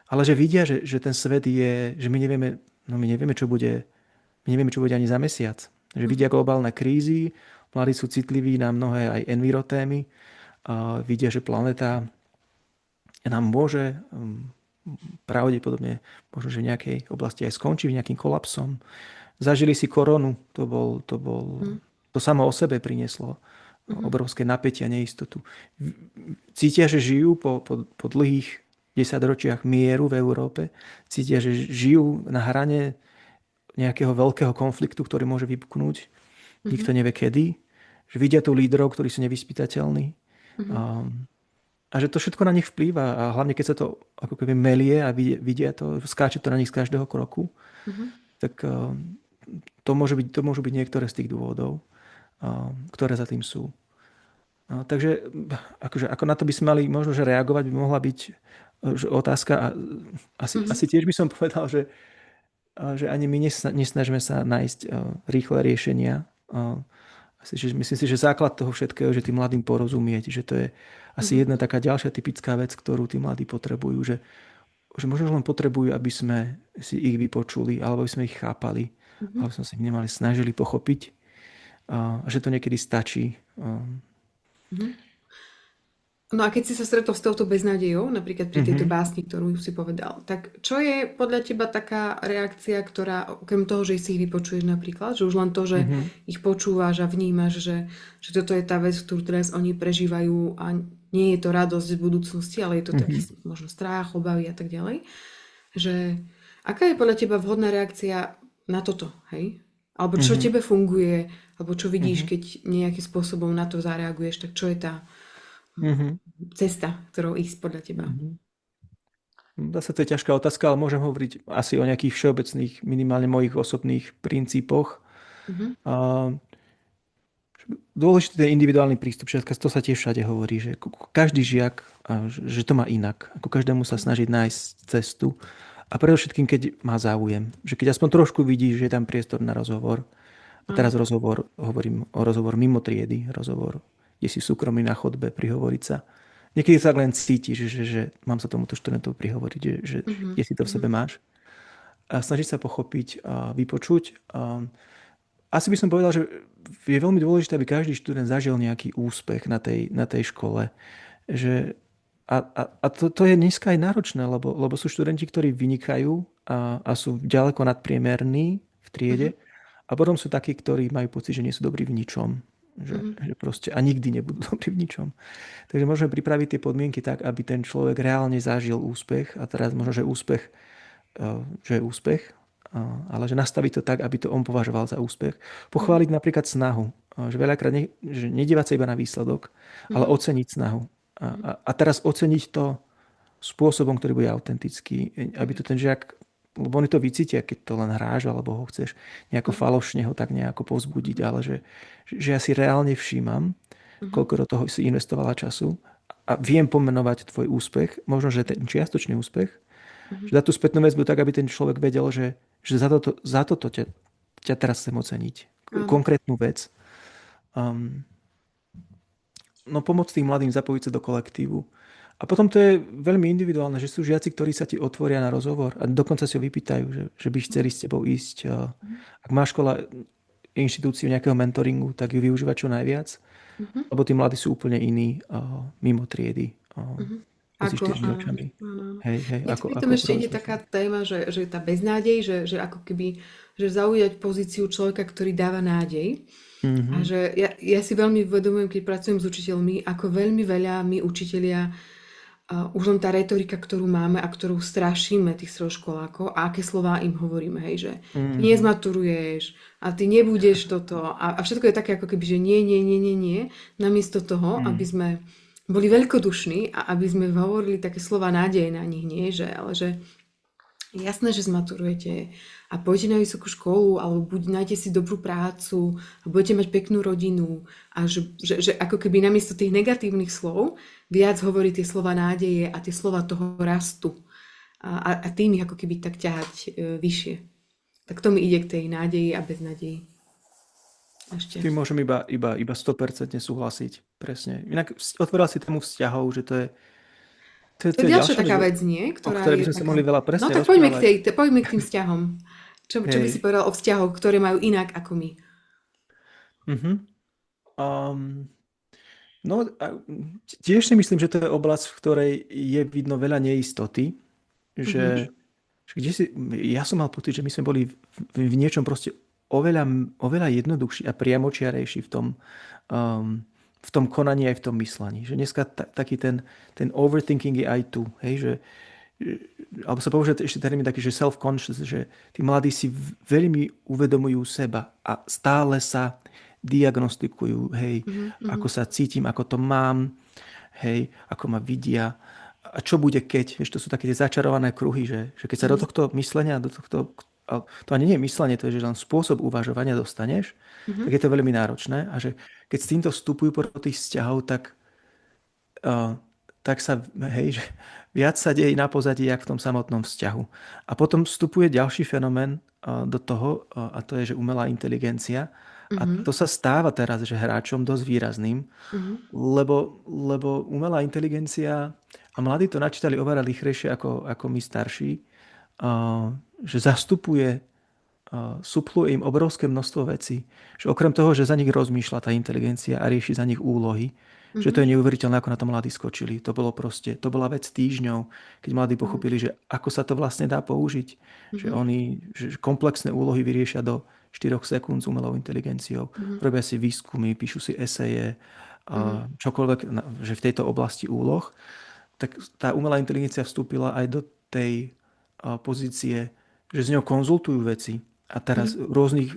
ale že vidia, že ten svet je, že my nevieme, no my nevieme, čo bude ani za mesiac. Že vidia Mhm. globálne krízy, mladí sú citliví na mnohé aj envirotémy, a vidia, že planéta nám môže pravdepodobne možno, že v nejakej oblasti aj skončí nejakým kolapsom. Zažili si koronu, Mhm. to samo o sebe prinieslo Mhm. obrovské napätie a neistotu. Cítia, že žijú po dlhých desaťročiach mieru v Európe, cítia, že žijú na hrane nejakého veľkého konfliktu, ktorý môže vypuknúť. Nikto Mhm. nevie kedy. Že vidia tu lídrov, ktorí sú nevyspytateľní. Mhm. A, a že to všetko na nich vplýva. A hlavne, keď sa to ako keby melie a vidia to, skáče to na nich z každého kroku, Mhm. tak to môžu byť niektoré z tých dôvodov, ktoré za tým sú. Takže akože, ako na to by sme mali možno, že reagovať by mohla byť že otázka a asi Mhm. tiež by som povedal, že ani my nesnažíme sa nájsť rýchle riešenia. Myslím si, že základ toho všetkého, že tým mladým porozumieť, že to je asi Mhm. jedna taká ďalšia typická vec, ktorú tí mladí potrebujú, že možno len potrebujú, aby sme si ich vypočuli, alebo aby sme ich chápali, Mhm. alebo sme sa ich nemali snažili pochopiť, a že to niekedy stačí. Mhm. No a keď si sa stretol s touto beznádejou, napríklad pri tejto Mhm. básni, ktorú si povedal, tak čo je podľa teba taká reakcia, ktorá, okrem toho, že si ich vypočuješ napríklad, že už len to, že Mhm. ich počúvaš a vnímaš, že toto je tá vec, ktorú teraz oni prežívajú a nie je to radosť z budúcnosti, ale je to taký Mhm. možno strach, obavy a tak ďalej. Že aká je podľa teba vhodná reakcia na toto, hej? Alebo čo Mhm. tebe funguje, alebo čo vidíš, Mhm. keď nejakým spôsobom na to zareaguješ, tak čo je tá Mhm. cesta, ktorou ísť podľa teba? Mhm. Zase to je ťažká otázka, ale môžem hovoriť asi o nejakých všeobecných, minimálne mojich osobných princípoch. Mhm. A dôležitý je individuálny prístup. Všetko to sa tiež všade hovorí, že každý žiak, že to má inak. Ako každému sa snažiť nájsť cestu. A predovšetkým, keď má záujem. Že keď aspoň trošku vidí, že je tam priestor na rozhovor. A Áno. teraz hovorím o rozhovor mimo triedy, rozhovor, kde si súkromný na chodbe prihovoriť sa. Niekedy sa len cíti, že mám sa tomuto študentovi prihovoriť, že Mhm. kde si to v Mhm. sebe máš. A snažiť sa pochopiť a vypočuť. Asi by som povedal, že je veľmi dôležité, aby každý študent zažil nejaký úspech na tej škole. Že, a to je dneska aj náročné, lebo sú študenti, ktorí vynikajú a sú ďaleko nadpriemerní v triede. Mhm. A potom sú takí, ktorí majú pocit, že nie sú dobrí v ničom. Mhm. Že proste a nikdy nebudú dobrí v ničom. Takže môžeme pripraviť tie podmienky tak, aby ten človek reálne zažil úspech. A teraz možno, že je úspech, ale že nastaviť to tak, aby to on považoval za úspech. Mhm. Pochváliť napríklad snahu. Že veľakrát že nedívať sa iba na výsledok, ale Mhm. oceniť snahu. A teraz oceniť to spôsobom, ktorý bude autentický, aby to ten žiak, lebo oni to vycítia, keď to len hráš, alebo ho chceš nejako Mhm. falošne ho tak nejako povzbudiť, ale že ja si reálne všímam, Mhm. koľko do toho si investovala času a viem pomenovať tvoj úspech, možno, že ten čiastočný úspech, že Mhm. dá tú spätnú väzbu tak, aby ten človek vedel, že za toto ťa teraz chcem oceniť. Áno. Konkrétnu vec. Um, no pomôcť tým mladým zapojiť sa do kolektívu. A potom to je veľmi individuálne, že sú žiaci, ktorí sa ti otvoria na rozhovor a dokonca si ho vypýtajú, že by chceli s tebou ísť. Ak má škola inštitúciu nejakého mentoringu, tak ju využívať čo najviac, Mhm. lebo tí mladí sú úplne iní mimo triedy, Mhm. medzi Ako, štyrmi áno, očami. áno, áno. Hej, hej, Mne tu pri tom ako ešte ide taká téma, že tá beznádej, že ako keby, že zaujať pozíciu človeka, ktorý dáva nádej. A Mhm. že ja si veľmi uvedomujem, keď pracujem s učiteľmi, ako veľmi veľa my učitelia, už len tá retorika, ktorú máme a ktorú strašíme tých stredoškolákov a aké slová im hovoríme, hej, že ty Mhm. nezmaturuješ a ty nebudeš toto a všetko je také ako keby, že nie, nie, nie, nie, nie, namiesto toho, aby Mhm. sme boli veľkodušní a aby sme hovorili také slova nádeje na nich, nie, že, ale že jasné, že zmaturujete a pôjdete na vysokú školu, alebo nájte si dobrú prácu a budete mať peknú rodinu a že ako keby namiesto tých negatívnych slov viac hovorí tie slova nádeje a tie slova toho rastu a tým ich ako keby tak ťahať vyššie. Tak to mi ide k tej nádeji a beznadeji. S Ešte. tým môžem iba 100% súhlasiť. Presne. Inak otvoril si tému vzťahov, že To to je je ďalšia ďalšia vec, taká vec, nie? o Ktorá ktorej by je sme sa mohli taká... veľa No presne tak rozprávať. poďme k tým vzťahom. Čo by si Hej. povedal o vzťahoch, ktoré majú inak ako my? Mhm. Um, no, tiež si myslím, že to je oblasť, v ktorej je vidno veľa neistoty, Mhm. že ja som mal pocit, že my sme boli v niečom proste oveľa jednoduchší a priamočiarejší um, v tom konaní aj v tom myslení. Že dneska taký ten overthinking je aj tu. Hej, alebo sa použije ešte termín taký, že self-conscious, že tí mladí si veľmi uvedomujú seba a stále sa diagnostikujú, hej, Mhm. ako Mhm. sa cítim, ako to mám, hej, ako ma vidia a čo bude keď, vieš, to sú také tie začarované kruhy, že keď sa do Mhm. tohto myslenia, to ani nie je myslenie, to je, že len spôsob uvažovania dostaneš, tak Mhm. je to veľmi náročné a že keď s týmto vstupujú do tých vzťahov, uh, tak sa, hej, že viac sa deje na pozadí, jak v tom samotnom vzťahu. A potom vstupuje ďalší fenomén do toho, a to je, že umelá inteligencia. A Mhm. to sa stáva teraz, že hráčom dosť výrazným, Mhm. lebo umelá inteligencia, a mladí to načítali oveľa rýchlejšie ako my starší, že zastupuje, supluje im obrovské množstvo vecí. Že okrem toho, že za nich rozmýšľa tá inteligencia a rieši za nich úlohy, že to Mhm. je neuveriteľné, ako na to mladí skočili. To bola vec týždňov, keď mladí Mhm. pochopili, že ako sa to vlastne dá použiť. Mhm. Že komplexné úlohy vyriešia do 4 sekúnd s umelou inteligenciou. Mhm. Robia si výskumy, píšu si eseje, Mhm. čokoľvek, že v tejto oblasti úloh. Tak tá umelá inteligencia vstúpila aj do tej pozície, že s ňou konzultujú veci. A teraz Mhm. rôznych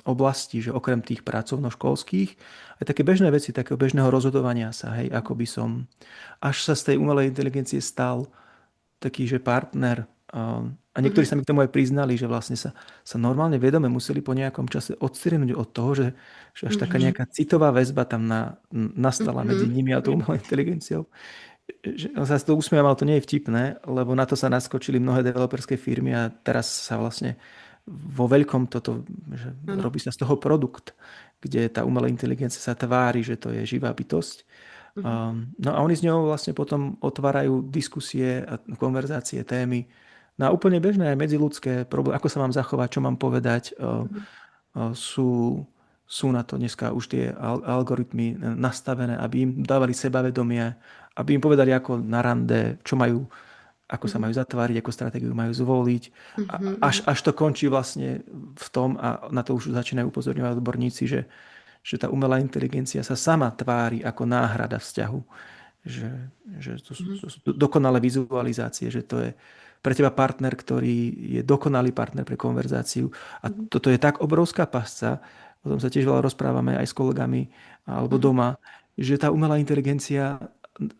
oblastí, že okrem tých pracovno-školských, aj také bežné veci, takého bežného rozhodovania sa, hej, ako by som, až sa z tej umelej inteligencie stal taký, že partner. A niektorí Mhm. sa mi k tomu aj priznali, že vlastne sa normálne vedome museli po nejakom čase odstrihnúť od toho, že až taká Mhm. nejaká citová väzba tam nastala medzi Mhm. nimi a tou umelou inteligenciou. On sa to usmievam, ale to nie je vtipné, lebo na to sa naskočili mnohé developerské firmy a teraz sa vlastne vo veľkom že Áno. robí sa z toho produkt, kde tá umelá inteligencia sa tvári, že to je živá bytosť. Mhm. No a oni s ňou vlastne potom otvárajú diskusie a konverzácie, témy na úplne bežné aj medziľudské problémy, ako sa mám zachovať, čo mám povedať. Mhm. Sú, sú na to dneska už tie algoritmy nastavené, aby im dávali sebavedomie, aby im povedali, ako na rande, čo majú, ako sa Mhm. majú zatváriť, ako stratégiu majú zvoliť. Mhm. Až to končí vlastne v tom, a na to už začínajú upozorňovať odborníci, že tá umelá inteligencia sa sama tvári ako náhrada vzťahu. Že, že Mhm. to sú dokonalé vizualizácie, že to je pre teba partner, ktorý je dokonalý partner pre konverzáciu. A Mhm. toto je tak obrovská pasca, o tom sa tiež veľa rozprávame aj s kolegami alebo Mhm. doma, že tá umelá inteligencia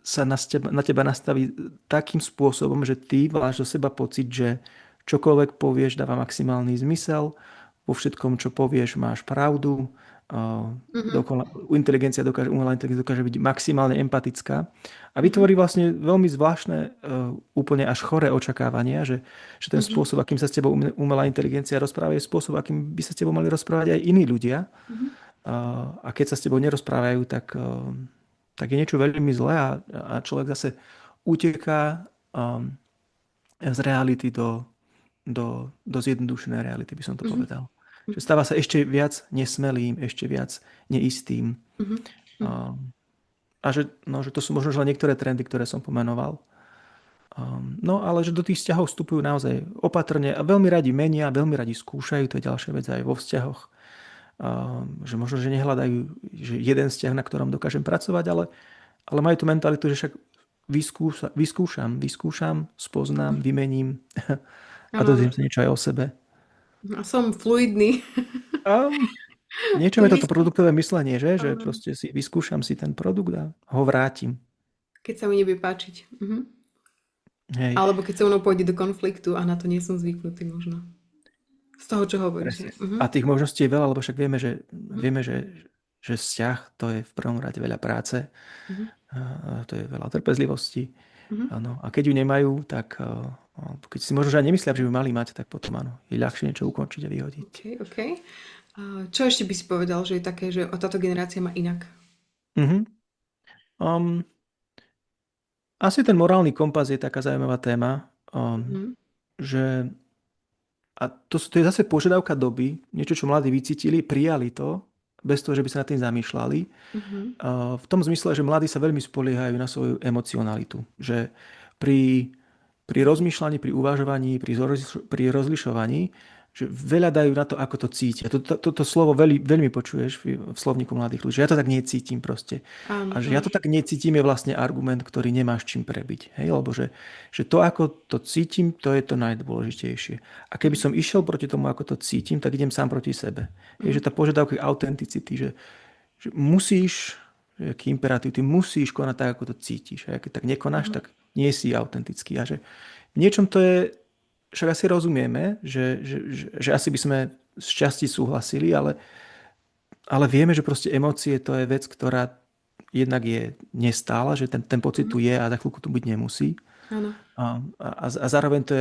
sa na teba nastaví takým spôsobom, že ty máš do seba pocit, že čokoľvek povieš dáva maximálny zmysel, vo všetkom, čo povieš, máš pravdu, Mhm. inteligencia dokáže, umelá inteligencia dokáže byť maximálne empatická a Mhm. vytvorí vlastne veľmi zvláštne, úplne až choré očakávania, že ten Mhm. spôsob, akým sa s tebou umelá inteligencia rozpráva, je spôsob, akým by sa s tebou mali rozprávať aj iní ľudia. Mhm. A keď sa s tebou nerozprávajú, tak je niečo veľmi zlé a človek zase uteká z reality do zjednodušenej reality, by som to Mhm. povedal. Že Mhm. stáva sa ešte viac nesmelým, ešte viac neistým. Mhm. Mhm. A že to sú možno len niektoré trendy, ktoré som pomenoval. No ale že do tých vzťahov vstupujú naozaj opatrne a veľmi radi menia, veľmi radi skúšajú, to je ďalšia vec aj vo vzťahoch. Že možno, že nehľadajú že jeden vzťah, na ktorom dokážem pracovať, ale majú tú mentalitu, že však vyskúšam, spoznám, vymením a Áno, áno. dozviem sa niečo aj o sebe. A som fluidný. A niečo je Keď toto produktové myslenie, že áno. proste si vyskúšam si ten produkt a ho vrátim. Keď sa mi nebude páčiť. Mhm. Hej, Alebo keď so mnou pôjde do konfliktu a na to nie som zvyknutý možno. Z toho, čo hovoríš. presne. Hej. Mhm. A tých možností je veľa, lebo však Mhm. že vzťah to je v prvom rade veľa práce, Mhm. a to je veľa trpezlivosti. Mhm. Áno. A keď ju nemajú, tak keď si možno že aj nemyslia, že by mali mať, tak potom áno, je ľahšie niečo ukončiť a vyhodiť. OK, OK. A čo ešte by si povedal, že je také, že táto generácia má inak? Mhm. Um, Asi ten morálny kompas je taká zaujímavá téma, Mhm. že a to je zase požiadavka doby, niečo, čo mladí vycítili, prijali to, bez toho, že by sa nad tým zamýšľali. Mhm. V tom zmysle, že mladí sa veľmi spoliehajú na svoju emocionalitu. Že pri, pri rozmýšľaní, pri uvažovaní, pri rozlišovaní, že veľa dajú na to, ako to cítia. Toto slovo veľmi počuješ v slovníku mladých ľudí. Že ja to tak necítim proste. Áno, A že ja áno. to tak necítim je vlastne argument, ktorý nemáš čím prebiť. Hej? Lebo že to, ako to cítim, to je to najdôležitejšie. A keby Mhm. som išiel proti tomu, ako to cítim, tak idem sám proti sebe. Mhm. Je, že tá požiadavka autenticity, že musíš, že aký imperatív, ty musíš konať tak, ako to cítiš. A keď tak nekonáš, Mhm. tak nie si autentický. A že v niečom to je, však asi rozumieme, že asi by sme z časti súhlasili, ale vieme, že proste emócie to je vec, ktorá jednak je nestála, že ten pocit Mhm. tu je a za chvíľku tu byť nemusí. Áno. A zároveň to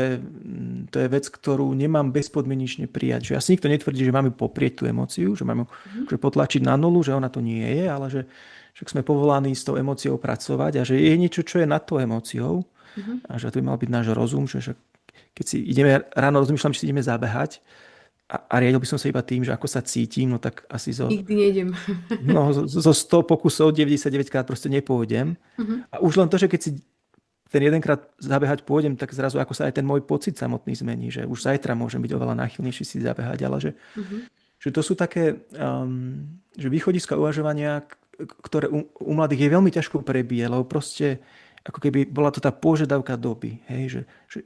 je vec, ktorú nemám bezpodmienečne prijať. Že asi nikto netvrdí, že máme poprieť tú emóciu, že máme Mhm. že potlačiť na nulu, že ona to nie je, ale že však sme povolaní s tou emóciou pracovať a že je niečo, čo je nad tou emóciou Mhm. a že to by mal byť náš rozum, že však keď si ideme, ráno rozmýšľam, či si ideme zabehať a riadil by som sa iba tým, že ako sa cítim, no tak asi Nikdy nejdem. zo 100 pokusov 99 krát proste nepôjdem. Mhm. A už len to, že keď si ten jedenkrát zabehať pôjdem, tak zrazu ako sa aj ten môj pocit samotný zmení, že už zajtra môžem byť oveľa náchylnejší si zabehať, ale Mhm. že to sú také že východiska uvažovania, ktoré u mladých je veľmi ťažko prebíjať, lebo proste ako keby bola to tá požiadavka doby, hej, že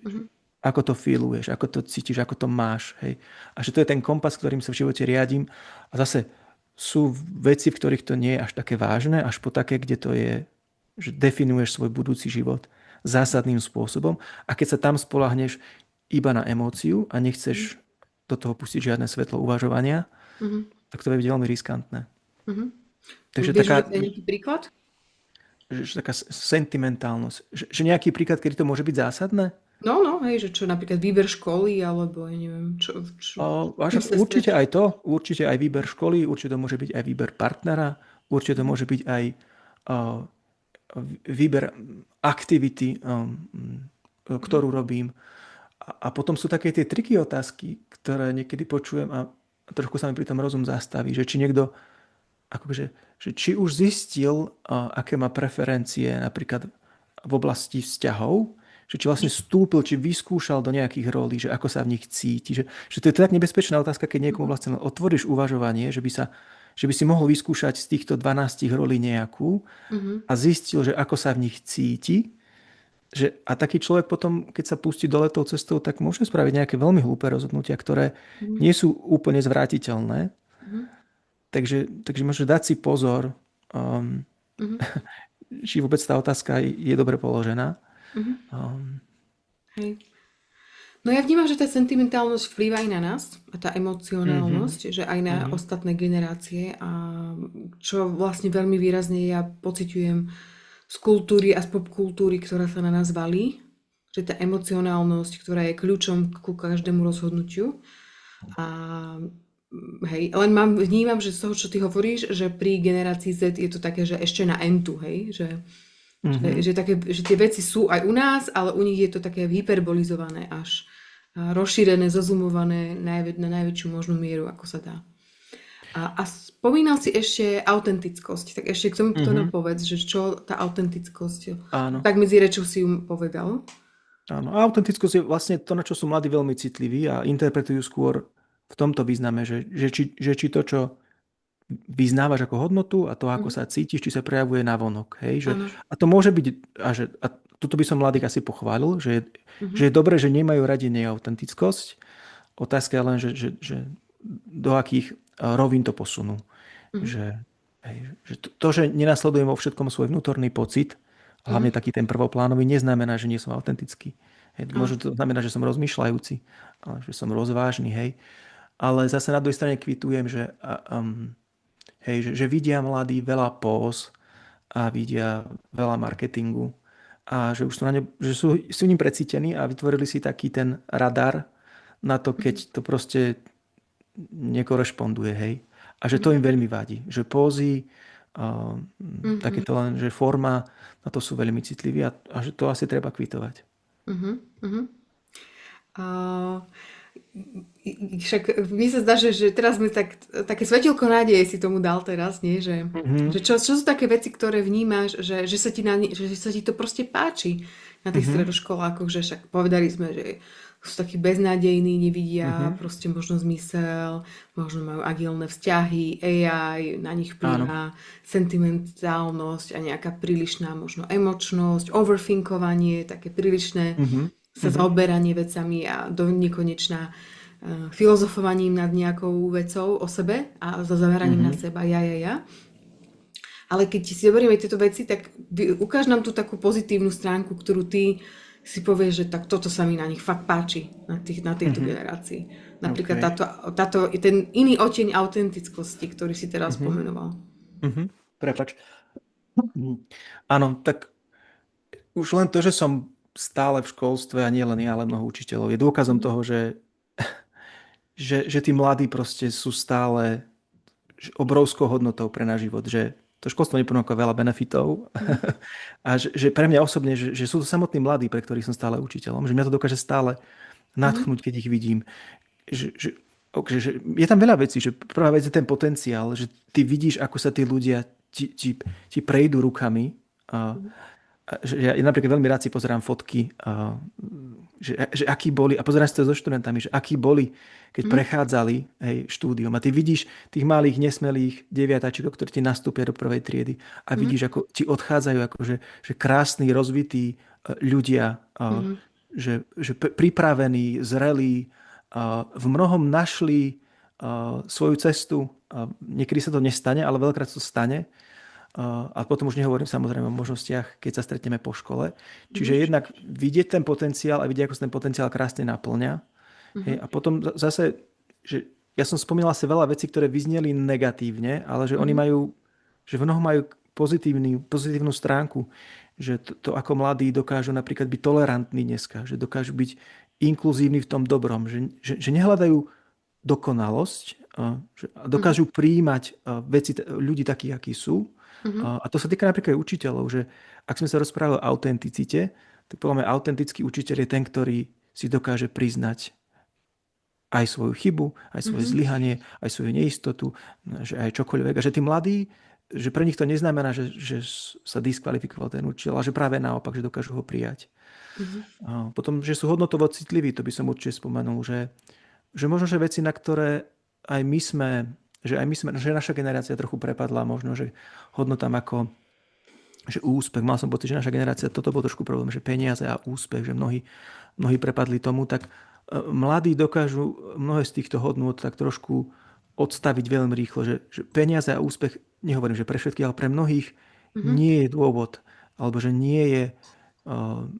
Mhm. ako to feeluješ, ako to cítiš, ako to máš, hej. A že to je ten kompas, ktorým sa v živote riadím. A zase sú veci, v ktorých to nie je až také vážne, až po také, kde to je, že definuješ svoj budúci život zásadným spôsobom. A keď sa tam spolahneš iba na emóciu a Mhm. nechceš do toho pustiť žiadne svetlo uvažovania, Mhm. tak to je veľmi riskantné. Mhm. Takže Vieš taká, uvieť aj nejaký príklad? že taká sentimentálnosť. Že nejaký príklad, kedy to môže byť zásadné? No, no, hej, že čo napríklad výber školy, alebo ja neviem, čím sa Určite stretol. aj to, určite aj výber školy, určite to môže byť aj výber partnera, určite to Mhm. môže byť aj uh, výber aktivity, Mhm. ktorú robím. A potom sú také tie triky otázky, ktoré niekedy počujem a trošku sa mi pri tom rozum zastaví, že či niekto akože, že či už zistil, aké má preferencie napríklad v oblasti vzťahov, že či vlastne vstúpil, či vyskúšal do nejakých rolí, že ako sa v nich cíti. Že to je tak nebezpečná otázka, keď niekomu Mhm. vlastne len otvoríš uvažovanie, že by si mohol vyskúšať z týchto 12 rolí nejakú Mhm. a zistil, že ako sa v nich cíti. A taký človek potom, keď sa pustí dole tou cestou, tak môže spraviť nejaké veľmi hlúpe rozhodnutia, ktoré Mhm. nie sú úplne zvrátiteľné. Mhm. Takže môže dať si pozor, um, Mhm. či vôbec tá otázka je dobre položená. Mhm. Um, Hej. No ja vnímam, že tá sentimentálnosť vplýva aj na nás, a tá Mhm, emocionálnosť, že aj na mhm, ostatné generácie a čo vlastne veľmi výrazne ja pociťujem z kultúry a z popkultúry, ktorá sa na nás valí, že tá emocionálnosť, ktorá je kľúčom ku každému rozhodnutiu. A hej, len vnímam, že z toho, čo ty hovoríš, že pri generácii Z je to také, že ešte na entu, hej, mhm. že tie veci sú aj u nás, ale u nich je to také hyperbolizované až a rozšírené, zozumované na najväčšiu možnú mieru, ako sa dá. A spomínal si ešte autentickosť, tak ešte k tomu to Mhm. povedz, že čo tá autentickosť, Áno, tak medzi rečou si ju povedal. áno. A autentickosť je vlastne to, na čo sú mladí veľmi citliví a interpretujú skôr v tomto význame, že či to, čo vyznávaš ako hodnotu a to, ako Mhm. sa cítiš, či sa prejavuje navonok. Hej? Áno. A to môže byť, a tuto by som mladých asi pochválil, že je Mhm. dobré, že nemajú radi neautentickosť. Otázka je len, že do akých rovín to posunú. Mhm. Že, hej, že to, že nenasledujem vo všetkom svoj vnútorný pocit, hlavne Mhm. taký ten prvoplánový, neznamená, že nie som autentický. Hej, Áno. môže to znamená, že som rozmýšľajúci, ale že som rozvážny, hej. Ale zase na druhej strane kvitujem, hej, že vidia mladí veľa póz a vidia veľa marketingu a že už sú, že sú ním precítení a vytvorili si taký ten radar na to, Mhm. keď to proste nekorešponduje, hej. A že to Mhm. im veľmi vadí. Že pózy, a, Mhm. takéto len, že forma, na to sú veľmi citliví a že to asi treba kvitovať. Mhm. Mhm. A však mi sa zdá, že teraz sme také svetielko nádeje si tomu dal teraz, nie? Že Mhm, čo sú také veci, ktoré vnímaš, že sa ti že sa ti to proste páči na tých mhm, stredoškolákoch, že však povedali sme, že sú takí beznádejní, nevidia mhm. proste možno zmysel, možno majú agilné vzťahy, AI, na nich Áno. vplýva sentimentálnosť a nejaká prílišná možno emočnosť, overthinkovanie, také prílišné Mhm, sa mhm, zaoberanie vecami a do nekonečná filozofovaním nad nejakou vecou o sebe a so zameraním na mhm. seba, ja. Ale keď si zoberieme tieto veci, tak ukáž nám tú takú pozitívnu stránku, ktorú ty si povieš, že tak toto sa mi na nich fakt páči, na tejto Mhm. generácii. OK. Napríklad ten iný oteň autentickosti, ktorý si teraz Mhm, spomenoval. mhm. Prepač. Mhm. Áno, tak už len to, že som stále v školstve a nie len ja, ale mnoho učiteľov, je dôkazom Mhm. toho, že tí mladí proste sú stále obrovskou hodnotou pre náš život, že to školstvo neponúka veľa benefitov Mhm. a že pre mňa osobne, že sú to samotní mladí, pre ktorých som stále učiteľom, že mňa to dokáže stále Mhm. nadchnúť, keď ich vidím. Že je tam veľa vecí, že prvá vec je ten potenciál, že ty vidíš, ako sa tí ľudia ti prejdú rukami. Mhm. A že ja napríklad veľmi rád si pozerám fotky, že akí boli, a pozerám si to so študentami, že akí boli, keď Mhm. prechádzali hej, štúdium. A ty vidíš tých malých, nesmelých deviatáčikov, ktorí ti nastúpia do prvej triedy a Mhm. vidíš, ako ti odchádzajú akože že krásni, rozvití ľudia, Mhm. že pripravení, zrelí, v mnohom našli svoju cestu. Niekedy sa to nestane, ale veľakrát to stane. A potom už nehovorím samozrejme o možnostiach, keď sa stretneme po škole. Mhm. Čiže jednak vidieť ten potenciál a vidieť, ako sa ten potenciál krásne naplňa. Hej, Mhm. a potom zase, že ja som spomínal asi veľa vecí, ktoré vyzneli negatívne, ale že oni Mhm. majú, že v mnohom majú pozitívnu stránku. Že to, ako mladí dokážu napríklad byť tolerantní dneska, že dokážu byť inkluzívni v tom dobrom, že nehľadajú dokonalosť, a Mhm. dokážu prijímať veci ľudí takých, akí sú. Mhm. A to sa týka napríklad aj učiteľov, že ak sme sa rozprávali o autenticite, tak podľa mňa autentický učiteľ je ten, ktorý si dokáže priznať aj svoju chybu, aj svoje Mhm. zlyhanie, aj svoju neistotu, že aj čokoľvek. A že tí mladí, že pre nich to neznamená, že sa diskvalifikoval ten učiteľ, ale že práve naopak, že dokážu ho prijať. Mhm. A potom, že sú hodnotovo citliví, to by som určite spomenul, že možno, že veci, na ktoré aj my sme, že naša generácia trochu prepadla, možno, že hodnotám ako, že úspech, mal som pocit, že naša generácia, toto bol trošku problém, že peniaze a úspech, že mnohí prepadli tomu, tak mladí dokážu mnohé z týchto hodnôt tak trošku odstaviť veľmi rýchlo, že peniaze a úspech, nehovorím, že pre všetkých, ale pre mnohých Mhm. nie je dôvod, alebo že nie je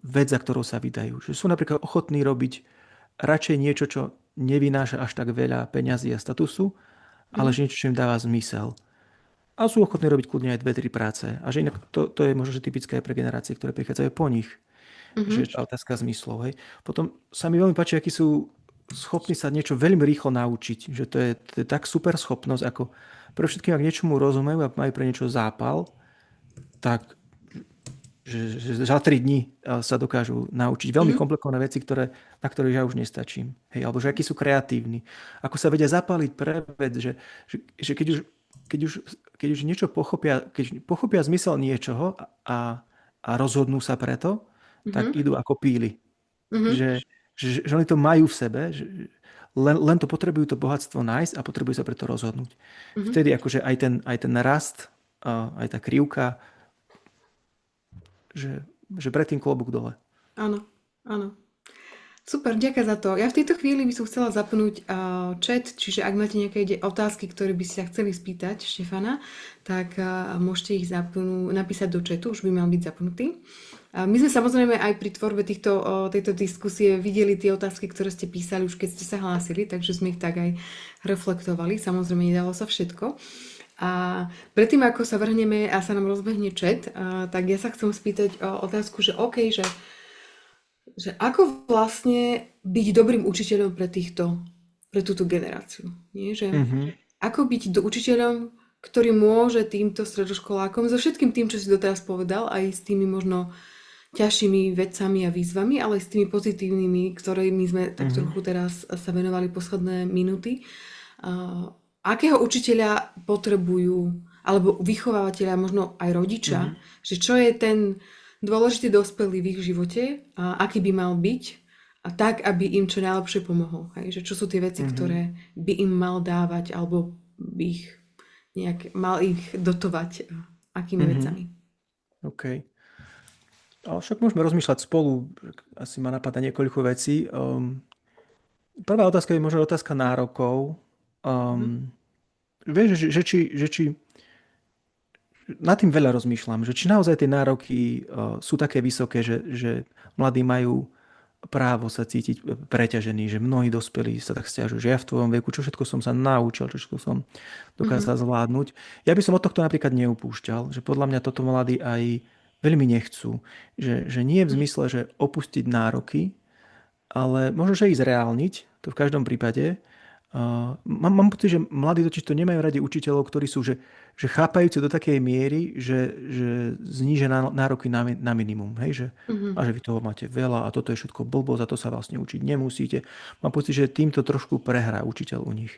vec, za ktorou sa vydajú. Že sú napríklad ochotní robiť radšej niečo, čo nevynáša až tak veľa peňazí a statusu, ale že Mhm. niečo, čo im dáva zmysel. A sú ochotní robiť kľudne aj dve, tri práce. A že inak to je možno že typické aj pre generácie, ktoré prichádzajú po nich. Že je Mhm. tá otázka zmyslov. Hej. Potom sa mi veľmi páči, akí sú schopní sa niečo veľmi rýchlo naučiť. Že to je tak super schopnosť, ako pre všetkým, ak niečomu rozumejú a majú pre niečo zápal, tak že za 3 dní sa dokážu naučiť veľmi Mhm. komplikované veci, na ktoré ja už nestačím. Hej, alebo že akí sú kreatívni. Ako sa vedia zapáliť pre vec, že keď už, keď už niečo pochopia, keď pochopia zmysel niečoho a rozhodnú sa preto, tak Mhm. idú ako píly. Mhm. Že oni to majú v sebe, len to potrebujú to bohatstvo nájsť a potrebujú sa preto rozhodnúť. Mhm. Vtedy akože aj ten rast, aj tá krivka, že predtým klobúk dole. Áno, áno. Super, ďakujem za to. Ja v tejto chvíli by som chcela zapnúť chat, čiže ak máte nejaké otázky, ktoré by ste sa chceli spýtať Štefana, tak môžete ich napísať do chatu, už by mal byť zapnutý. My sme samozrejme aj pri tvorbe tejto diskusie videli tie otázky, ktoré ste písali už keď ste sa hlásili, takže sme ich tak aj reflektovali. Samozrejme, nedalo sa všetko. A predtým, ako sa vrhneme a sa nám rozbehne chat, tak ja sa chcem spýtať o otázku, že OK, že ako vlastne byť dobrým učiteľom pre túto generáciu. Nie? Že Mhm. ako byť učiteľom, ktorý môže týmto stredoškolákom, so všetkým tým, čo si doteraz povedal, aj s tými možno ťažšími vecami a výzvami, ale aj s tými pozitívnymi, ktorými sme tak Mhm. trochu teraz sa venovali posledné minúty. Akého učiteľa potrebujú, alebo vychovávateľa, možno aj rodičia, Mhm. že čo je ten dôležitý dospelý v ich živote a aký by mal byť a tak, aby im čo najlepšie pomohol. Hej? Že čo sú tie veci, Mhm. ktoré by im mal dávať alebo by ich mal ich dotovať akými Mhm. vecami. OK. Ale však môžeme rozmýšľať spolu. Asi ma napadá niekoľko vecí. Prvá otázka je možno otázka nárokov. Mhm. Vieš, že či nad tým veľa rozmýšľam, že či naozaj tie nároky sú také vysoké, že mladí majú právo sa cítiť preťažený, že mnohí dospelí sa tak stiažujú, že ja v tvojom veku, čo všetko som sa naučil, čo všetko som dokázal Mhm. zvládnuť. Ja by som od tohto napríklad neupúšťal, že podľa mňa toto mladí aj veľmi nechcú. Že nie v zmysle, že opustiť nároky, ale možno, že ich zreálniť, to v každom prípade. Mám pocit, že mladí totiž to nemajú radi učiteľov, ktorí sú že chápajúci do takej miery, že znížia nároky na minimum. Hej? A Mhm. že vy toho máte veľa a toto je všetko blbosť a to sa vlastne učiť nemusíte. Mám pocit, že týmto trošku prehrá učiteľ u nich.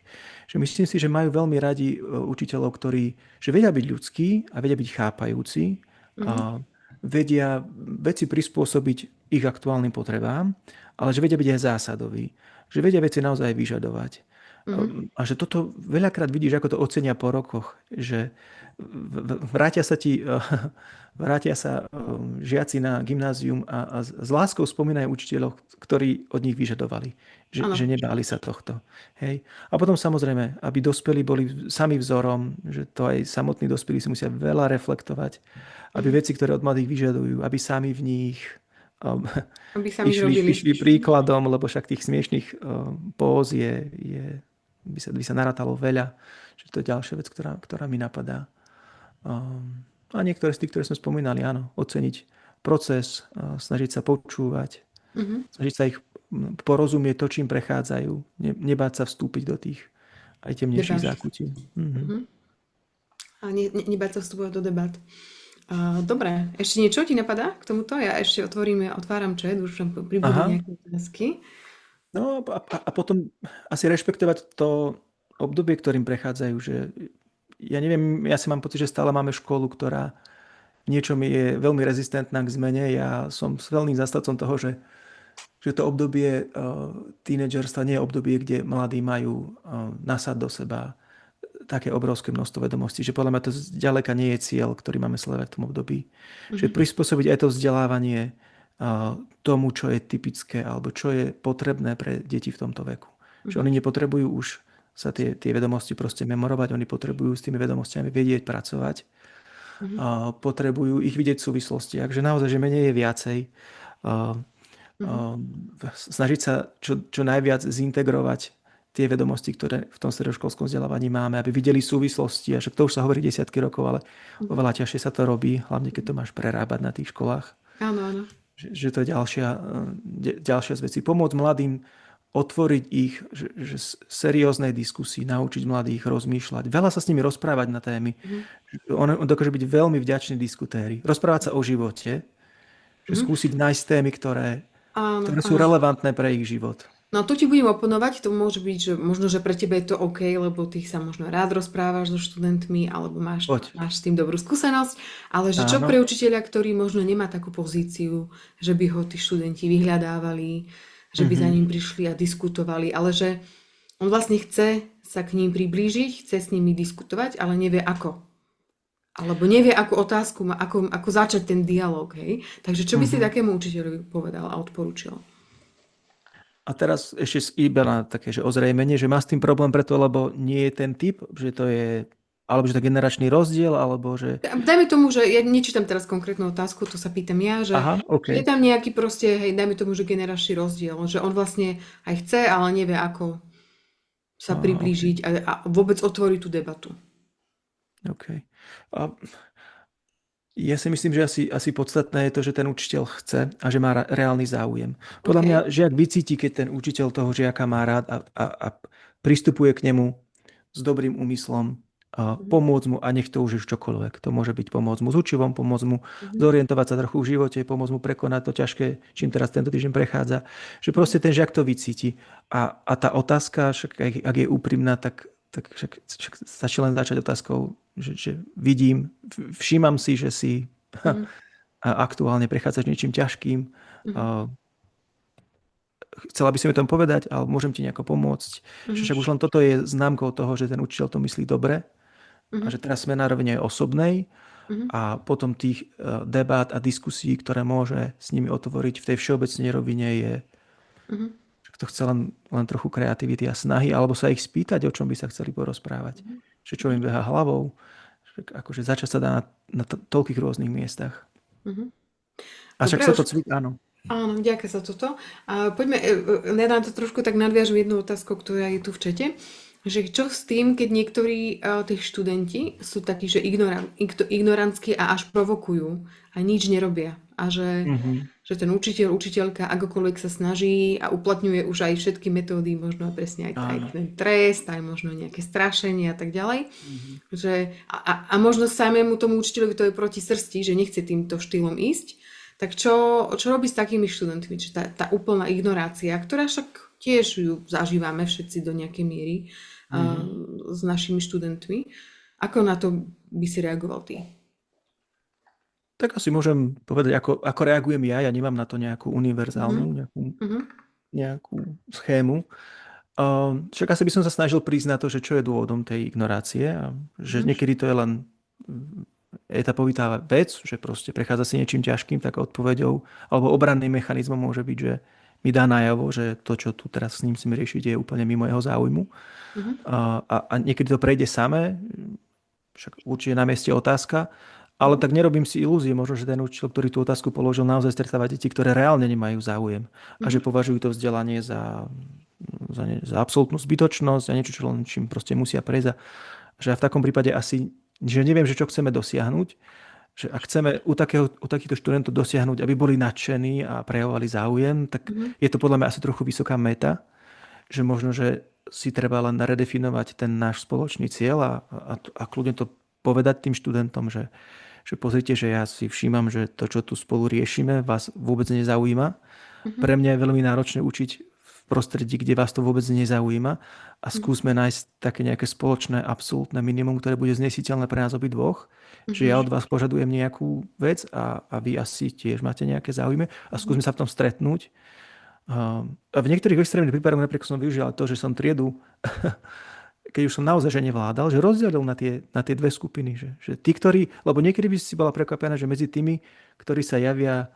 Že myslím si, že majú veľmi radi učiteľov, ktorí že vedia byť ľudskí a vedia byť chápajúci Mhm. a vedia veci prispôsobiť ich aktuálnym potrebám, ale že vedia byť aj zásadoví. Že vedia veci naozaj vyžadovať. Mhm. A že toto veľakrát vidíš, ako to ocenia po rokoch. Že vrátia sa ti vrátia sa žiaci na gymnázium a s láskou spomínajú učiteľov, ktorí od nich vyžadovali. Že Áno. nebáli sa tohto. Hej. A potom samozrejme, aby dospelí boli sami vzorom, že to aj samotní dospelí si musia veľa reflektovať, aby Mhm. veci, ktoré od mladých vyžadujú, aby sami v nich um, Aby sami robili. išli príkladom, lebo však tých smiešných póz by sa narátalo veľa. Že to je ďalšia vec, ktorá mi napadá. A niektoré z tých, ktoré sme spomínali, áno, oceniť proces, snažiť sa počúvať, Mhm. snažiť sa ich porozumieť to, čím prechádzajú, nebáť sa vstúpiť do tých aj temnejších Debát. zákutí. Mhm. Mhm. A nebáť sa vstupovať do debat. Dobre, ešte niečo ti napadá k tomuto? Ja ešte otváram chat, už tam pribudli Aha. nejaké otázky. No a potom asi rešpektovať to obdobie, ktorým prechádzajú, že ja neviem, ja si mám pocit, že stále máme školu, ktorá v niečom je veľmi rezistentná k zmene. Ja som s veľným zastancom toho, že to obdobie tínedžerstva nie je obdobie, kde mladí majú nasať do seba také obrovské množstvo vedomostí, že podľa mňa to zďaleka nie je cieľ, ktorý máme sledovať v tom období. Že Mhm. prispôsobiť aj to vzdelávanie tomu, čo je typické alebo čo je potrebné pre deti v tomto veku. Že Mhm. oni nepotrebujú už sa tie vedomosti proste memorovať, oni potrebujú s tými vedomostiami vedieť pracovať Mhm. a potrebujú ich vidieť v súvislosti. Takže naozaj, že menej je viacej. A Mhm. snažiť sa čo najviac zintegrovať tie vedomosti, ktoré v tom stredoškolskom vzdelávaní máme, aby videli súvislosti, a že to už sa hovorí desiatky rokov, ale Mhm. oveľa ťažšie sa to robí, hlavne keď to máš prerábať na tých školách. Áno, áno. Že to je ďalšia z vecí. Pomôcť mladým otvoriť ich serióznej diskusii, naučiť mladých rozmýšľať, veľa sa s nimi rozprávať na témy. Mhm. On dokáže byť veľmi vďační diskutéri. Rozprávať sa o živote, že Mhm. skúsiť nájsť témy, ktoré Áno, sú áno. relevantné pre ich život. No tu ti budem oponovať, to môže byť, že možno, že pre teba je to OK, lebo ty sa možno rád rozprávaš so študentmi, alebo Poď. máš s tým dobrú skúsenosť, ale že čo Áno. pre učiteľa, ktorý možno nemá takú pozíciu, že by ho tí študenti vyhľadávali, že by za ním prišli a diskutovali, ale že on vlastne chce sa k ním priblížiť, chce s nimi diskutovať, ale nevie ako. Alebo nevie, akú otázku má, ako začať ten dialog, hej? Takže čo by si takému učiteľovi povedal a odporúčil? A teraz ešte iba na také, že ozrejmenie, že má s tým problém preto, lebo nie je ten typ, že to je, alebo že to je generačný rozdiel, alebo že... Dajme tomu, že ja nečítam teraz konkrétnu otázku, to sa pýtam ja, že, Aha, OK. že je tam nejaký proste, hej, dajme tomu, že generačný rozdiel, že on vlastne aj chce, ale nevie, ako sa priblížiť a vôbec otvoriť tú debatu. OK. A ja si myslím, že asi podstatné je to, že ten učiteľ chce a že má reálny záujem. Podľa OK. mňa žiak vycíti, keď ten učiteľ toho žiaka má rád a pristupuje k nemu s dobrým úmyslom, pomôcť mu, a nech to už je čokoľvek. To môže byť pomôcť mu s učivom, pomôcť mu zorientovať sa trochu v živote, pomôcť mu prekonať to ťažké, čím teraz tento týždeň prechádza. Že proste ten žiak to vycíti. A tá otázka, však ak je úprimná, tak však stačí len začať otázkou, že vidím, všímam si, že si aktuálne prechádzaš niečím ťažkým. Chcela by si mi tom povedať, ale môžem ti nejako pomôcť. Však už len toto je známkou toho, že ten učiteľ to myslí dobre a že teraz sme na rovine osobnej a potom tých debát a diskusí, ktoré môže s nimi otvoriť v tej všeobecnej rovine je to chce len trochu kreativity a snahy, alebo sa ich spýtať, o čom by sa chceli porozprávať. Že čo im beha hlavou. Akože začať sa dá na toľkých rôznych miestach. A však sa to cvičí, áno. Áno, ďakujem za toto. A poďme, ja na to trošku tak nadviažem jednu otázku, ktorá je tu v čete. Že čo s tým, keď niektorí tých študenti sú takí, že ignorantskí a až provokujú a nič nerobia. A že ten učiteľ, učiteľka akokoľvek sa snaží a uplatňuje už aj všetky metódy, možno presne aj ten trest, aj možno nejaké strašenie a tak ďalej. Že, a možno samému tomu učiteľovi to je proti srsti, že nechce týmto štýlom ísť. Tak čo robí s takými študentmi? Čiže tá úplná ignorácia, ktorá však tiež ju zažívame všetci do nejakej miery s našimi študentmi. Ako na to by si reagoval ty? Tak asi môžem povedať, ako reagujem ja. Ja nemám na to nejakú univerzálnu, nejakú schému. Však asi by som sa snažil prísť na to, že čo je dôvodom tej ignorácie. A že niekedy to je len etapovitá vec, že proste prechádza si niečím ťažkým, tak odpoveďou alebo obranným mechanizmom môže byť, že mi dá najavo, že to, čo tu teraz s ním musím riešiť, je úplne mimo jeho záujmu. A niekedy to prejde samé, však určite na mieste otázka, ale tak nerobím si ilúzie, možno, že ten učiteľ, ktorý tú otázku položil, naozaj stretáva deti, ktoré reálne nemajú záujem a že považujú to vzdelanie za absolútnu zbytočnosť a niečo, čo len čím proste musia prejsť. A že v takom prípade asi, že neviem, že čo chceme dosiahnuť, že ak chceme u takýchto študentov dosiahnuť, aby boli nadšení a prejavovali záujem, tak je to podľa mňa asi trochu vysoká meta, že možno, že si treba len redefinovať ten náš spoločný cieľ a kľudne to povedať tým študentom, že pozrite, že ja si všímam, že to, čo tu spolu riešime, vás vôbec nezaujíma. Pre mňa je veľmi náročné učiť v prostredí, kde vás to vôbec nezaujíma a skúsme nájsť také nejaké spoločné absolútne minimum, ktoré bude znesiteľné pre nás obidvoch. Že ja od vás požadujem nejakú vec a vy asi tiež máte nejaké záujmy a skúsme sa v tom stretnúť. A v niektorých extrémnych prípadoch napríklad som využil to, že som triedu, keď už som naozaj že nevládal, že rozdelil na tie dve skupiny. Že tí, ktorí, lebo niekedy by si bola prekvapená, že medzi tými, ktorí sa javia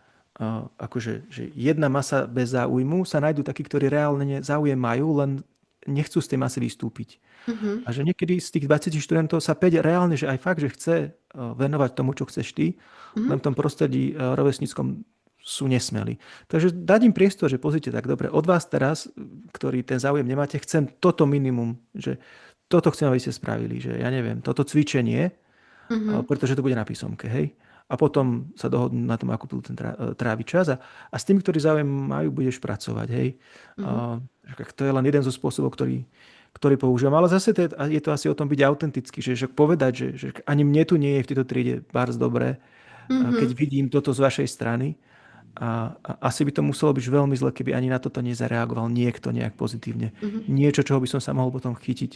akože že jedna masa bez záujmu, sa nájdú takí, ktorí reálne záujem majú, len nechcú z tej masy vystúpiť. A že niekedy z tých 20 študentov sa 5 reálne, že aj fakt, že chce venovať tomu, čo chceš ty, len v tom prostredí rovesníckom sú nesmelí. Takže dať im priestor, že pozrite, tak dobre, od vás teraz, ktorý ten záujem nemáte, chcem toto minimum, že toto chcem, aby ste spravili, že ja neviem, toto cvičenie, Mhm. pretože to bude na písomke, hej. A potom sa dohodnú na tom, ako budú tráviť čas. A s tými, ktorí záujem majú, budeš pracovať, hej. Mhm. To je len jeden zo spôsobov, ktorý používam. Ale zase je to asi o tom byť autentický, že povedať, že ani mne tu nie je v tejto triede bárs dobré, keď Mhm. vidím toto z vašej strany. A asi by to muselo byť veľmi zle, keby ani na toto nezareagoval niekto nejak pozitívne. Mhm. Niečo, čoho by som sa mohol potom chytiť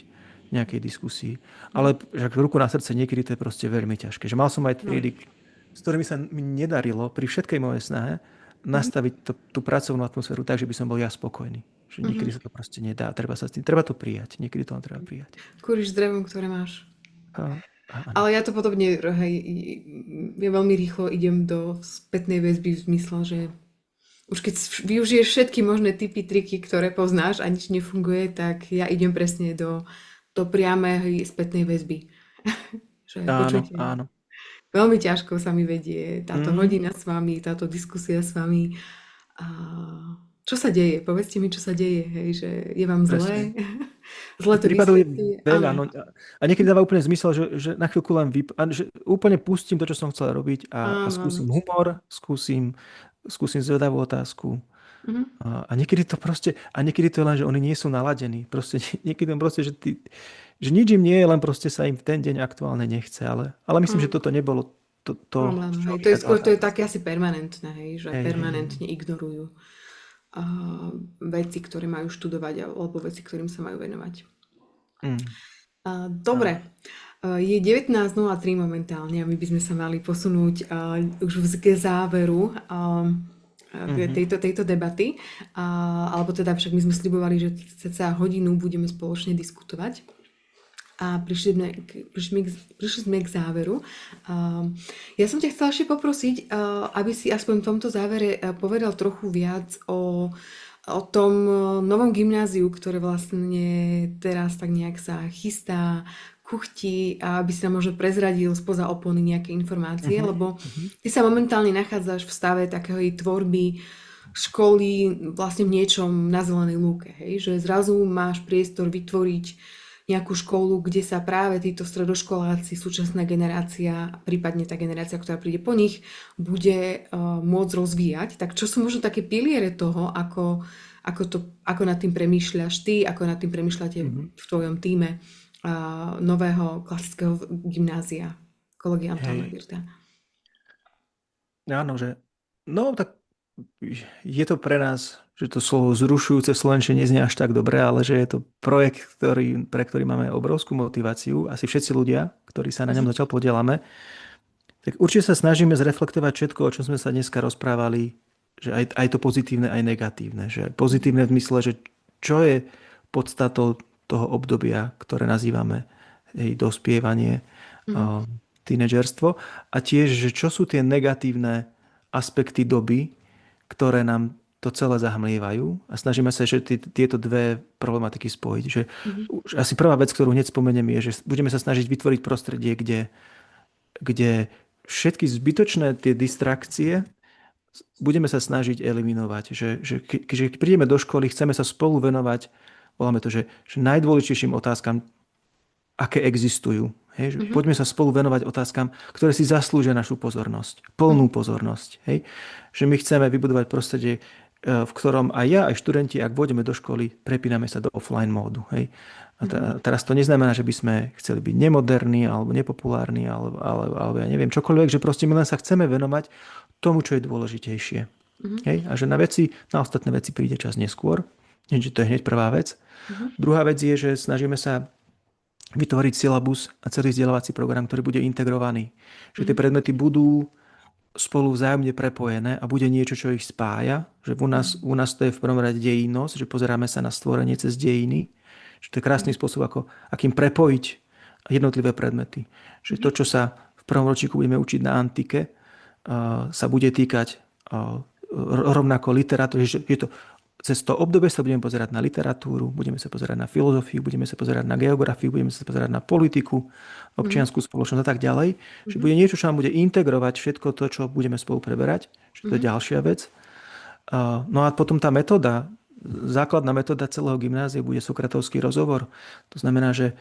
v nejakej diskusii. Ale Mhm. že ruku na srdce, niekedy to je proste veľmi ťažké. Že mal som aj No. triedy, s ktorými sa mi nedarilo pri všetkej mojej snahe Mhm. nastaviť tú pracovnú atmosféru tak, že by som bol ja spokojný. Že niekedy Mhm. sa to proste nedá. Treba to prijať. Niekedy to len treba prijať. Kúriš s drevom, ktoré máš. A, áno. Ale ja to podobne, hej, ja veľmi rýchlo idem do spätnej väzby v zmysle, že už keď využiješ všetky možné typy, triky, ktoré poznáš a nič nefunguje, tak ja idem presne do priamej spätnej väzby. Že Áno, počujte, áno. veľmi ťažko sa mi vedie táto Mhm. hodina s vami, táto diskusia s vami. A čo sa deje? Povedzte mi, čo sa deje, hej, že je vám zlé? Presne. Zle to Prípadov je vysvetľuje? veľa. Áno. No, a niekedy dáva úplne zmysel, že na chvíľku len že úplne pustím to, čo som chcel robiť a Áno, áno. skúsim humor, skúsim zvedavú otázku. Mhm. A niekedy to proste, a niekedy to je len, že oni nie sú naladení. Proste, niekedy len proste, že nič im nie je, len proste sa im v ten deň aktuálne nechce. Ale myslím, že Áno. toto nebolo to Problém, z čoho hej. To je skôr, to je vychádzala. také asi permanentné, hej, že Hej. permanentne ignorujú a veci, ktoré majú študovať alebo veci, ktorým sa majú venovať. Mm, áno. Dobre, je 19:03 momentálne a my by sme sa mali posunúť už k záveru Mhm. tejto debaty. Alebo teda však my sme slibovali, že cca hodinu budeme spoločne diskutovať. A prišli sme k záveru. Ja som ťa chcela ešte poprosiť, aby si aspoň v tomto závere povedal trochu viac o tom novom gymnáziu, ktoré vlastne teraz tak nejak sa chystá, kuchtí, a aby si nám možno prezradil spoza opony nejaké informácie, Mhm. lebo Mhm. ty sa momentálne nachádzaš v stave takého tvorby školy vlastne v niečom na zelenej lúke, hej? Že zrazu máš priestor vytvoriť nejakú školu, kde sa práve títo stredoškoláci, súčasná generácia, prípadne tá generácia, ktorá príde po nich, bude môcť rozvíjať. Tak čo sú možno také piliere toho, ako nad tým premýšľaš ty, ako nad tým premýšľate Mhm. v tvojom týme nového klasického gymnázia, kolegia Antoine Hej. Virta. Áno, že no tak je to pre nás, že to slovo zrušujúce v slovenčine neznie až tak dobre, ale že je to projekt, pre ktorý máme obrovskú motiváciu, asi všetci ľudia, ktorí sa na ňom zatiaľ podielame, tak určite sa snažíme zreflektovať všetko, o čom sme sa dneska rozprávali, že aj to pozitívne, aj negatívne. Že pozitívne v mysle, že čo je podstatou toho obdobia, ktoré nazývame dospievanie, Mhm. tínedžerstvo, a tiež, že čo sú tie negatívne aspekty doby, ktoré nám to celé zahmlievajú, a snažíme sa, že tieto dve problematiky spojiť. Že Mhm. už asi prvá vec, ktorú hneď spomeniem, je, že budeme sa snažiť vytvoriť prostredie, kde všetky zbytočné tie distrakcie budeme sa snažiť eliminovať. Že keď prídeme do školy, chceme sa spolu venovať, voláme to, že najdôležitejším otázkam, aké existujú. Hej? Že Mhm. poďme sa spolu venovať otázkam, ktoré si zaslúžia našu pozornosť. Plnú pozornosť. Hej? Že my chceme vybudovať prostredie, v ktorom aj ja, aj študenti, ak vôjdeme do školy, prepíname sa do offline módu. Hej? A Mhm. teraz to neznamená, že by sme chceli byť nemoderní alebo nepopulárni alebo ja neviem čokoľvek, že proste my len sa chceme venovať tomu, čo je dôležitejšie. Mhm. Hej? A že na ostatné veci príde čas neskôr. Čiže to je hneď prvá vec. Mhm. Druhá vec je, že snažíme sa vytvoriť syllabus a celý vzdelávací program, ktorý bude integrovaný. Že tie Mhm. predmety budú spolu vzájomne prepojené a bude niečo, čo ich spája. Že u nás to je v prvom rade dejinnosť, že pozeráme sa na stvorenie cez dejiny. Že to je krásny spôsob, akým prepojiť jednotlivé predmety. Že to, čo sa v prvom ročníku budeme učiť na antike, sa bude týkať rovnako literatúry, že je to cez to obdobie sa budeme pozerať na literatúru, budeme sa pozerať na filozofiu, budeme sa pozerať na geografiu, budeme sa pozerať na politiku, Mhm. občiansku spoločnosť a tak ďalej. Že Mhm. bude niečo, čo nám bude integrovať všetko to, čo budeme spolu preberať. Že to je Mhm. ďalšia vec. No a potom tá metóda, základná metóda celého gymnázia bude sokratovský rozhovor. To znamená, že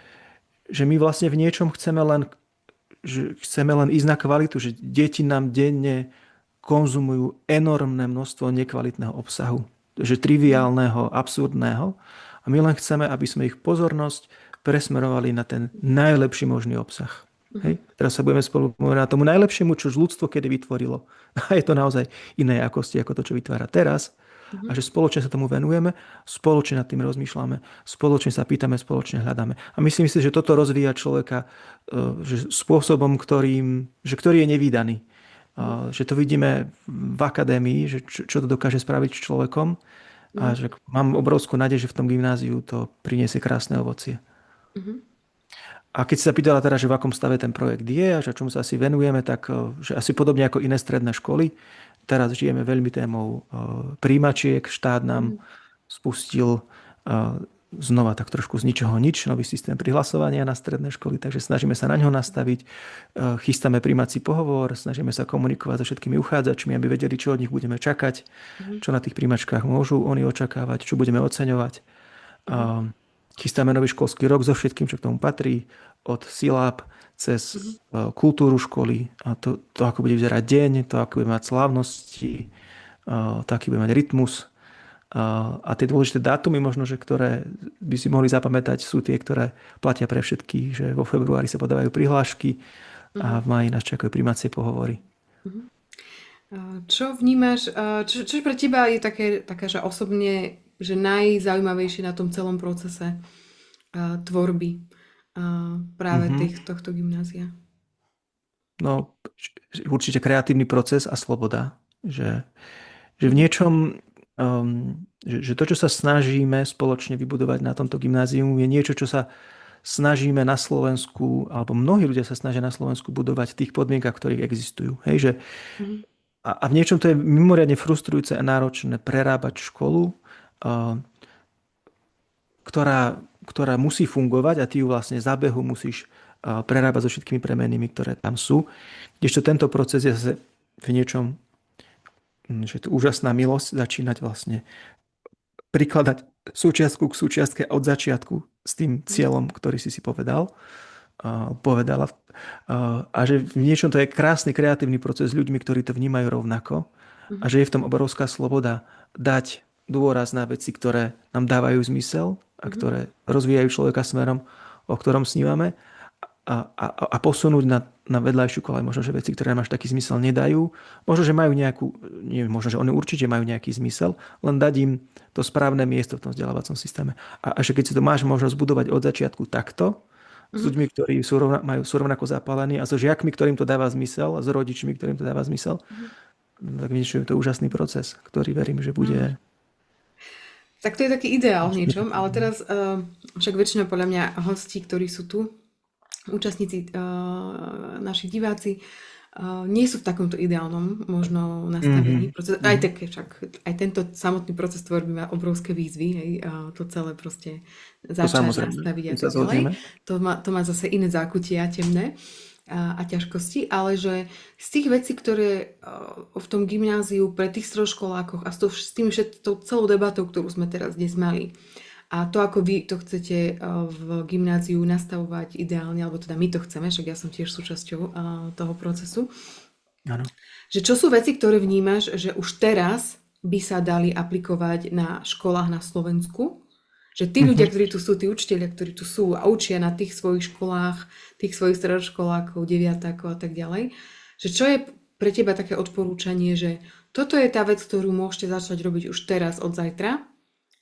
my vlastne v niečom chceme len ísť na kvalitu, že deti nám denne konzumujú enormné množstvo nekvalitného obsahu, že triviálneho, absurdného. A my len chceme, aby sme ich pozornosť presmerovali na ten najlepší možný obsah. Mhm. Hej? Teraz sa budeme spolu povedať na tomu najlepšiemu, čo ľudstvo kedy vytvorilo. A je to naozaj iné jakosti ako to, čo vytvára teraz. A Mhm. že spoločne sa tomu venujeme, spoločne nad tým rozmýšľame, spoločne sa pýtame, spoločne hľadáme. A myslím si, že toto rozvíja človeka že spôsobom, ktorý je nevídaný. Že to vidíme v akadémii, že čo to dokáže spraviť s človekom a Mhm. že mám obrovskú nádej, že v tom gymnáziu to priniesie krásne ovocie. Mhm. A keď si sa pýtala teda, že v akom stave ten projekt je a že čomu sa asi venujeme, tak že asi podobne ako iné stredné školy, teraz žijeme veľmi témou príjmačiek. Štát nám Mhm. spustil znova tak trošku z ničoho nič, nový systém prihlasovania na stredné školy, takže snažíme sa na ňo nastaviť. Chystáme príjmací pohovor, snažíme sa komunikovať so všetkými uchádzačmi, aby vedeli, čo od nich budeme čakať, Mhm. čo na tých príjmačkách môžu oni očakávať, čo budeme oceňovať. Mhm. Chystáme nový školský rok so všetkým, čo k tomu patrí, od siláb cez Mhm. kultúru školy a to, ako bude vyzerať deň, to, ako bude mať slávnosti, to, aký bude mať rytmus. A tie dôležité dátumy možno, že ktoré by si mohli zapamätať, sú tie, ktoré platia pre všetkých, že vo februári sa podávajú prihlášky a Mhm. v máji nás čakajú prijímacie pohovory. Mhm. Čo vnímaš, čo pre teba je také, že osobne, že najzaujímavejšie na tom celom procese tvorby práve Mhm. tohto gymnázia? No, určite kreatívny proces a sloboda. Že v Mhm. niečom, že to, čo sa snažíme spoločne vybudovať na tomto gymnáziu, je niečo, čo sa snažíme na Slovensku, alebo mnohí ľudia sa snažia na Slovensku budovať v tých podmienkach, ktorých existujú. Hej, že Mhm. a v niečom to je mimoriadne frustrujúce a náročné prerábať školu, ktorá musí fungovať a ty ju vlastne za behu musíš prerábať so všetkými premenými, ktoré tam sú. Kdežto tento proces je zase v niečom, že je to úžasná milosť začínať vlastne prikladať súčiastku k súčiastke od začiatku s tým cieľom, ktorý si povedala. A že v niečom to je krásny kreatívny proces s ľuďmi, ktorí to vnímajú rovnako a Mhm. že je v tom obrovská sloboda dať dôraz na veci, ktoré nám dávajú zmysel a Mhm. ktoré rozvíjajú človeka smerom, o ktorom snívame a posunúť na vedľajšiu koľaj možno, že veci, ktoré nám až taký zmysel nedajú. Možno, že majú možno, že oni určite majú nejaký zmysel, len dať im to správne miesto v tom vzdelávacom systéme. A že keď si to máš možnosť budovať od začiatku takto, s Mhm. ľuďmi, ktorí sú rovnako zapálení a so žiakmi, ktorým to dáva zmysel a s rodičmi, ktorým to dáva zmysel, Mhm. tak niečo je to úžasný proces, ktorý verím, že bude... Tak to je taký ideál v niečom, ale teraz však väčšina podľa mňa hostí, ktorí sú tu, účastníci, naši diváci, nie sú v takomto ideálnom možno nastavení. Aj také však, aj tento samotný proces tvorby má obrovské výzvy, hej, to celé proste začať, nastaviť a tak ďalej. To má zase iné zákutia temné a ťažkosti, ale že z tých vecí, ktoré v tom gymnáziu pre tých stredoškolákoch a s tým tou celou debatou, ktorú sme teraz dnes mali, a to, ako vy to chcete v gymnáziu nastavovať ideálne, alebo teda my to chceme, však ja som tiež súčasťou toho procesu. Áno. Že čo sú veci, ktoré vnímaš, že už teraz by sa dali aplikovať na školách na Slovensku? Že tí ľudia, ktorí tu sú, tí učitelia, ktorí tu sú a učia na tých svojich školách, tých svojich stredoškolákov, deviatákov a tak ďalej, že čo je pre teba také odporúčanie, že toto je tá vec, ktorú môžete začať robiť už teraz od zajtra,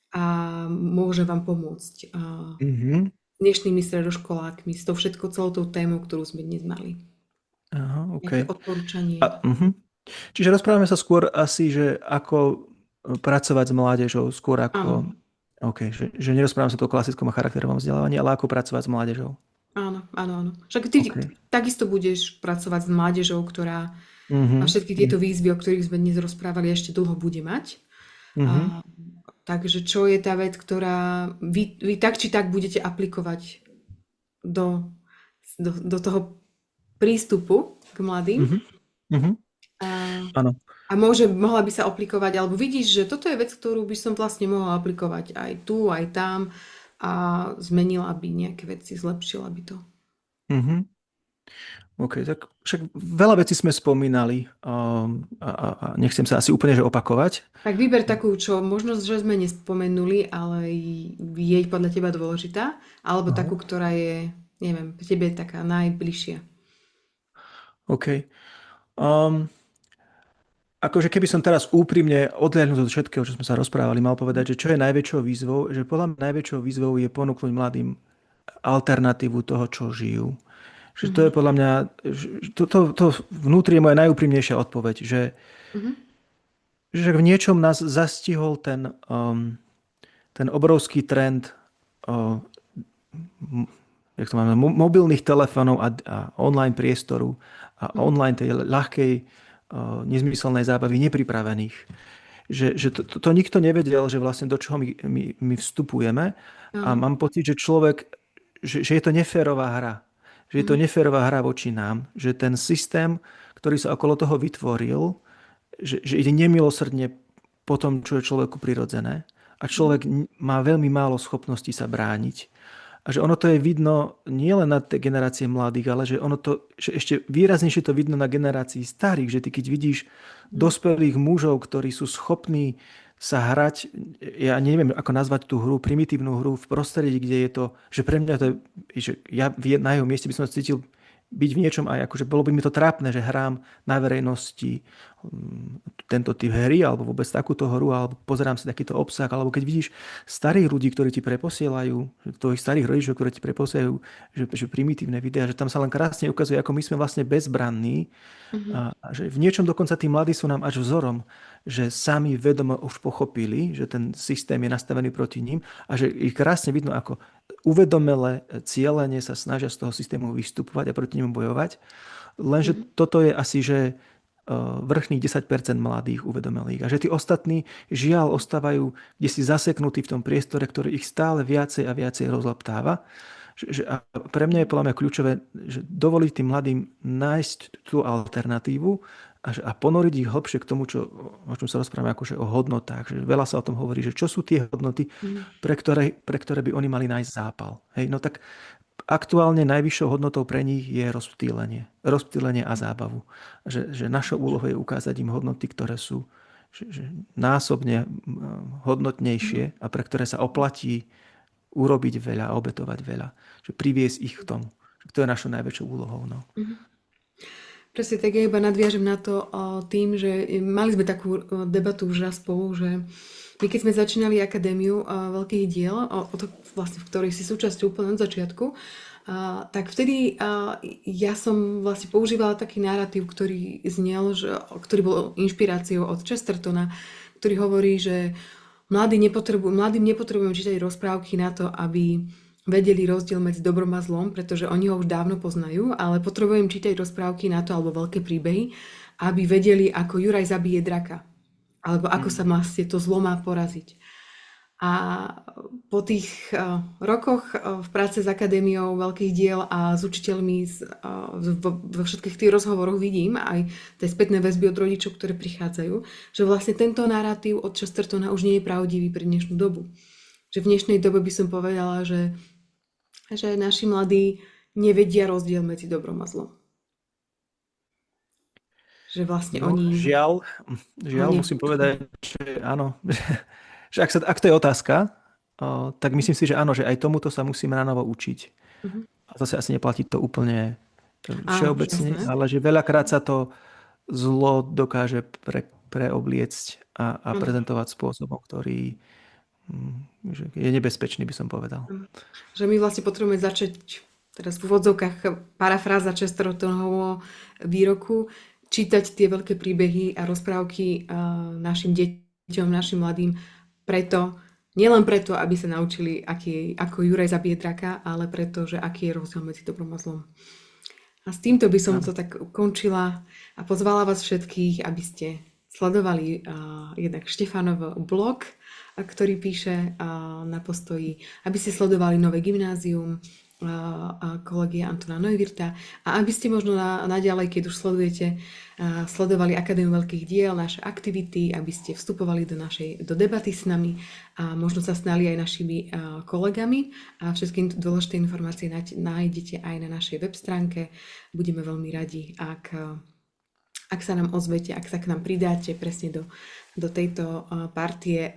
a môže vám pomôcť s dnešnými stredoškolákmi, s tou celou tou témou, ktorú sme dnes mali. Aha, Nejaké odporúčanie. Čiže rozprávame sa skôr asi, že ako pracovať s mládežou, skôr ako... že nerozprávame sa to o klasickom a charakterovom vzdelávaní, ale ako pracovať s mládežou. Áno. Však ty takisto budeš pracovať s mládežou, ktorá a všetky tieto výzvy, o ktorých sme dnes rozprávali, ešte dlho bude mať. Takže čo je tá vec, ktorá vy tak či tak budete aplikovať do, do toho prístupu k mladým Mhm. Mhm. a, Áno. a mohla by sa aplikovať, alebo vidíš, že toto je vec, ktorú by som vlastne mohla aplikovať aj tu, aj tam a zmenila by nejaké veci, zlepšila by to. Mhm. OK, tak však veľa vecí sme spomínali a nechcem sa asi úplne že opakovať. Tak vyber takú, čo možno, že sme nespomenuli, ale je podľa teba dôležitá, alebo Aha. takú, ktorá je, neviem, tebe taká najbližšia. OK. Um, akože keby som teraz úprimne odhľadnúť od všetkého, čo sme sa rozprávali, mal povedať, že čo je najväčšou výzvou, že podľa mňa najväčšou výzvou je ponúknuť mladým alternatívu toho, čo žijú. Že to je Mhm. podľa mňa, to vnútri je moja najúprimnejšia odpoveď, Mhm. že v niečom nás zastihol ten obrovský trend jak to máme, mobilných telefónov a online priestoru a Mhm. online tej ľahkej nezmyselnej zábavy nepripravených. Že to nikto nevedel, že vlastne do čoho my vstupujeme a Áno. mám pocit, že človek, že je to neférová hra. Že je to Mhm. neférová hra voči nám, že ten systém, ktorý sa okolo toho vytvoril, že ide nemilosrdne po tom, čo je človeku prirodzené a Mhm. človek má veľmi málo schopností sa brániť. A že ono to je vidno nielen na tej generácie mladých, ale že ešte výraznejšie to vidno na generácii starých, že ty keď vidíš Mhm. dospelých mužov, ktorí sú schopní sa hrať, ja neviem, ako nazvať tú hru, primitívnu hru v prostredí, kde je to, že pre mňa to je, že ja na jeho mieste by som sa cítil byť v niečom aj akože bolo by mi to trápne, že hrám na verejnosti tento typ hry alebo vôbec takúto hru alebo pozerám si takýto obsah alebo keď vidíš starých ľudí, ktorí ti preposielajú, tvojich starých rodičov, ktorí ti preposielajú, že primitívne videá, že tam sa len krásne ukazuje, ako my sme vlastne bezbranní Mhm. a že v niečom dokonca tí mladí sú nám až vzorom, že sami vedomo už pochopili, že ten systém je nastavený proti ním a že ich krásne vidno, ako uvedomele, cieľene sa snažia z toho systému vystupovať a proti nemu bojovať. Lenže Mhm. toto je asi, že vrchných 10% mladých uvedomelých. A že tí ostatní žiaľ ostávajú kde si zaseknutí v tom priestore, ktorý ich stále viacej a viacej rozleptáva. A pre mňa je podľa mňa kľúčové, že dovoliť tým mladým nájsť tú alternatívu a ponoriť ich hlbšie k tomu, o čom sa rozprávame, akože o hodnotách. Že veľa sa o tom hovorí, že čo sú tie hodnoty, Mhm. pre ktoré by oni mali nájsť zápal. Hej, no tak aktuálne najvyššou hodnotou pre nich je rozptýlenie. Rozptýlenie a zábavu. Že našou úlohou je ukázať im hodnoty, ktoré sú že násobne Mhm. hodnotnejšie a pre ktoré sa oplatí urobiť veľa a obetovať veľa. Že priviesť ich k tomu. Že to je našou najväčšou úlohou. No. Mhm. Presne tak, ja iba nadviažem na to tým, že mali sme takú debatu už raz spolu, že my keď sme začínali Akadémiu veľkých diel, vlastne v ktorej si súčasťou úplne od začiatku, tak vtedy ja som vlastne používala taký narratív, ktorý znel, ktorý bol inšpiráciou od Chestertona, ktorý hovorí, že mladým nepotrebujem čítať rozprávky na to, aby vedeli rozdiel medzi dobrom a zlom, pretože oni ho už dávno poznajú, ale potrebujem čítať rozprávky na to, alebo veľké príbehy, aby vedeli, ako Juraj zabije draka. Alebo ako sa vlastne to zlo má poraziť. A po tých rokoch v práce s Akadémiou veľkých diel a s učiteľmi vo všetkých tých rozhovoroch vidím aj tie spätné väzby od rodičov, ktoré prichádzajú, že vlastne tento narratív od Chestertona už nie je pravdivý pre dnešnú dobu. Že v dnešnej dobe by som povedala, že naši mladí nevedia rozdiel medzi dobrom a zlom. Že vlastne No, oni ho žiaľ musím nepoznajú. povedať, že áno. Že ak to je otázka, tak myslím si, že áno, že aj tomuto sa musíme na novo učiť. Mhm. A zase asi neplatí to úplne Áno, všeobecne, jasné. ale že veľakrát sa to zlo dokáže preobliecť a Áno. prezentovať spôsobom, ktorý že je nebezpečný, by som povedal. Že my vlastne potrebujeme začať teraz v úvodzovkách parafráza Chestertonovho výroku, čítať tie veľké príbehy a rozprávky našim deťom, našim mladým nielen preto, aby sa naučili, ako Juraj zabije draka, ale preto, že aký je rozdiel medzi dobrom a zlom. A s týmto by som Áno. to tak ukončila a pozvala vás všetkých, aby ste sledovali jednak Štefanov blog, ktorý píše na Postoji, aby ste sledovali Nové gymnázium a kolegia Antona Neuwirta a aby ste možno naďalej, keď už sledujete, sledovali Akadémiu veľkých diel, naše aktivity, aby ste vstupovali do debaty s nami a možno sa stali aj našimi kolegami a všetky dôležité informácie nájdete aj na našej web stránke. Budeme veľmi radi, ak sa nám ozvete, ak sa k nám pridáte presne do tejto partie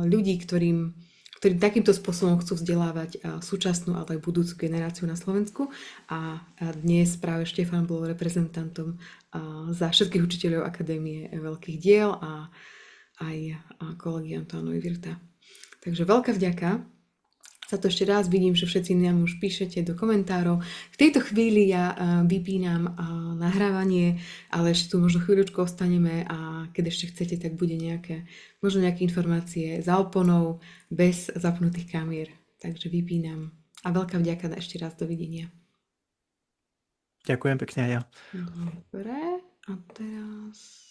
ľudí, ktorí takýmto spôsobom chcú vzdelávať súčasnú, ale aj budúcu generáciu na Slovensku. A dnes práve Štefan bol reprezentantom za všetkých učiteľov Akadémie veľkých diel a aj kolegy Antona Neuwirta. Takže veľká vďaka. Za to ešte raz vidím, že všetci nám už píšete do komentárov. V tejto chvíli ja vypínam nahrávanie, ale ešte tu možno chvíľučku ostaneme a keď ešte chcete, tak bude možno nejaké informácie za oponou, bez zapnutých kamier. Takže vypínam. A veľká vďaka ešte raz. Dovidenia. Ďakujem pekne aj ja. Dobre. A teraz...